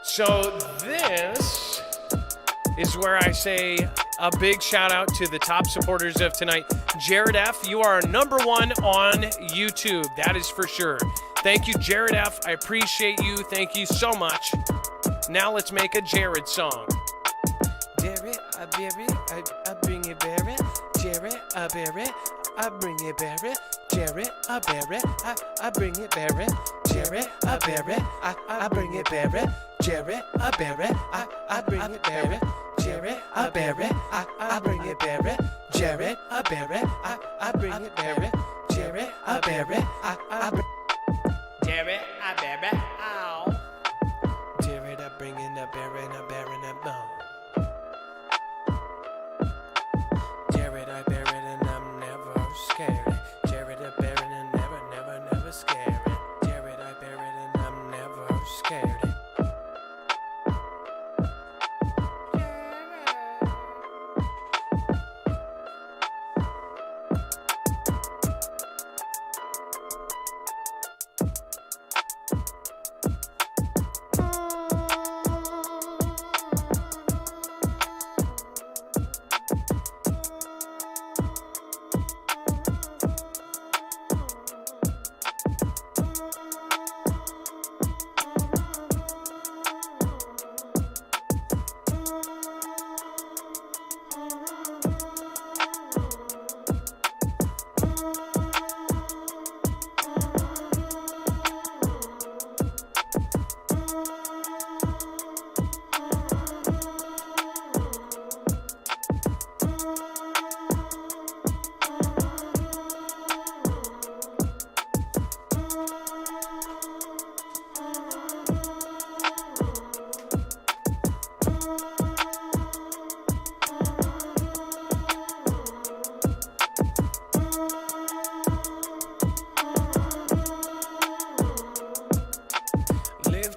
So this is where I say a big shout out to the top supporters of tonight. Jared F., you are number 1 on YouTube. That is for sure. Thank you, Jared F. I appreciate you. Thank you so much. Now let's make a Jared song. Jared, I bring it, Barry. Jared, I bear it. I bring it, Barry. Jared, I bear it. I bring it, Barry. Jared, I bear it. I bring it, Barry. Jared, I bear it. I bring it, Barry. Jared, I bear it. I bring it, Barry. Jared, I bear it. I bring it, Barry. Jared, I bear it. I bring Jared, I bear it. Ow. Jared, I bring it, I bear it, I bear it, I bone. Jared, I bear it, and I'm never scared. Jared, I bear it, and never scared. Jared, I bear it, and I'm never scared.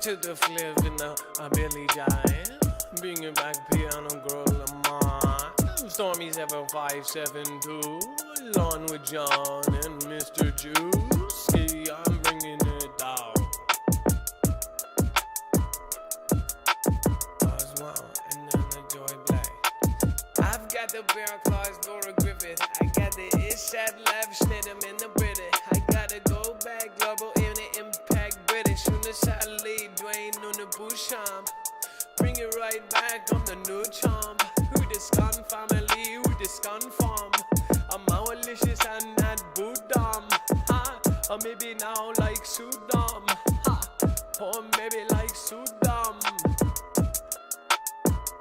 to the flip in a Billy Giant. Bringing back piano girl Lamont. Stormy 7572. Along with John and Mr. Juice. See, I'm bringing it down. Oswald and then the Joy Black. I've got the bear claws, Laura Griffith. I got the Ishad Lev Schneiderman in the British. I gotta go back global in the impact British. Universal lead, Dwayne on the Bouchamp. Bring it right back, I'm the new chomp. Who the Scun family, who the Scun farm. I'm malicious and not Budam. Ha, or maybe now like Sudam. Ha, or maybe like Sudam.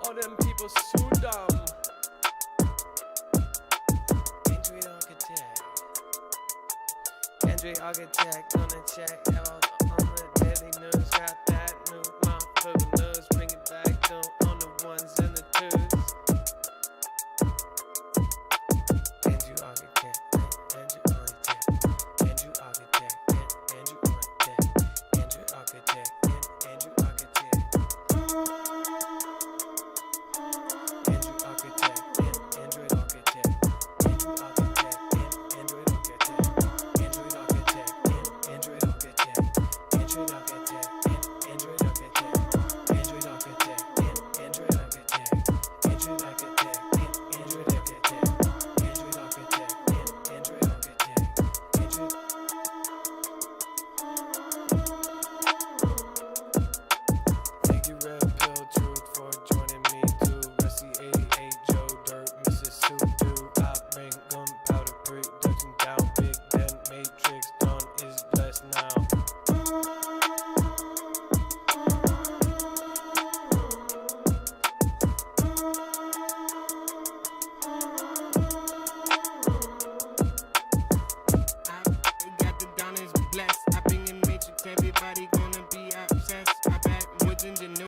All them people Sudam. Android Architect. Android Architect on the check. On the daily news, got that new mouthful news.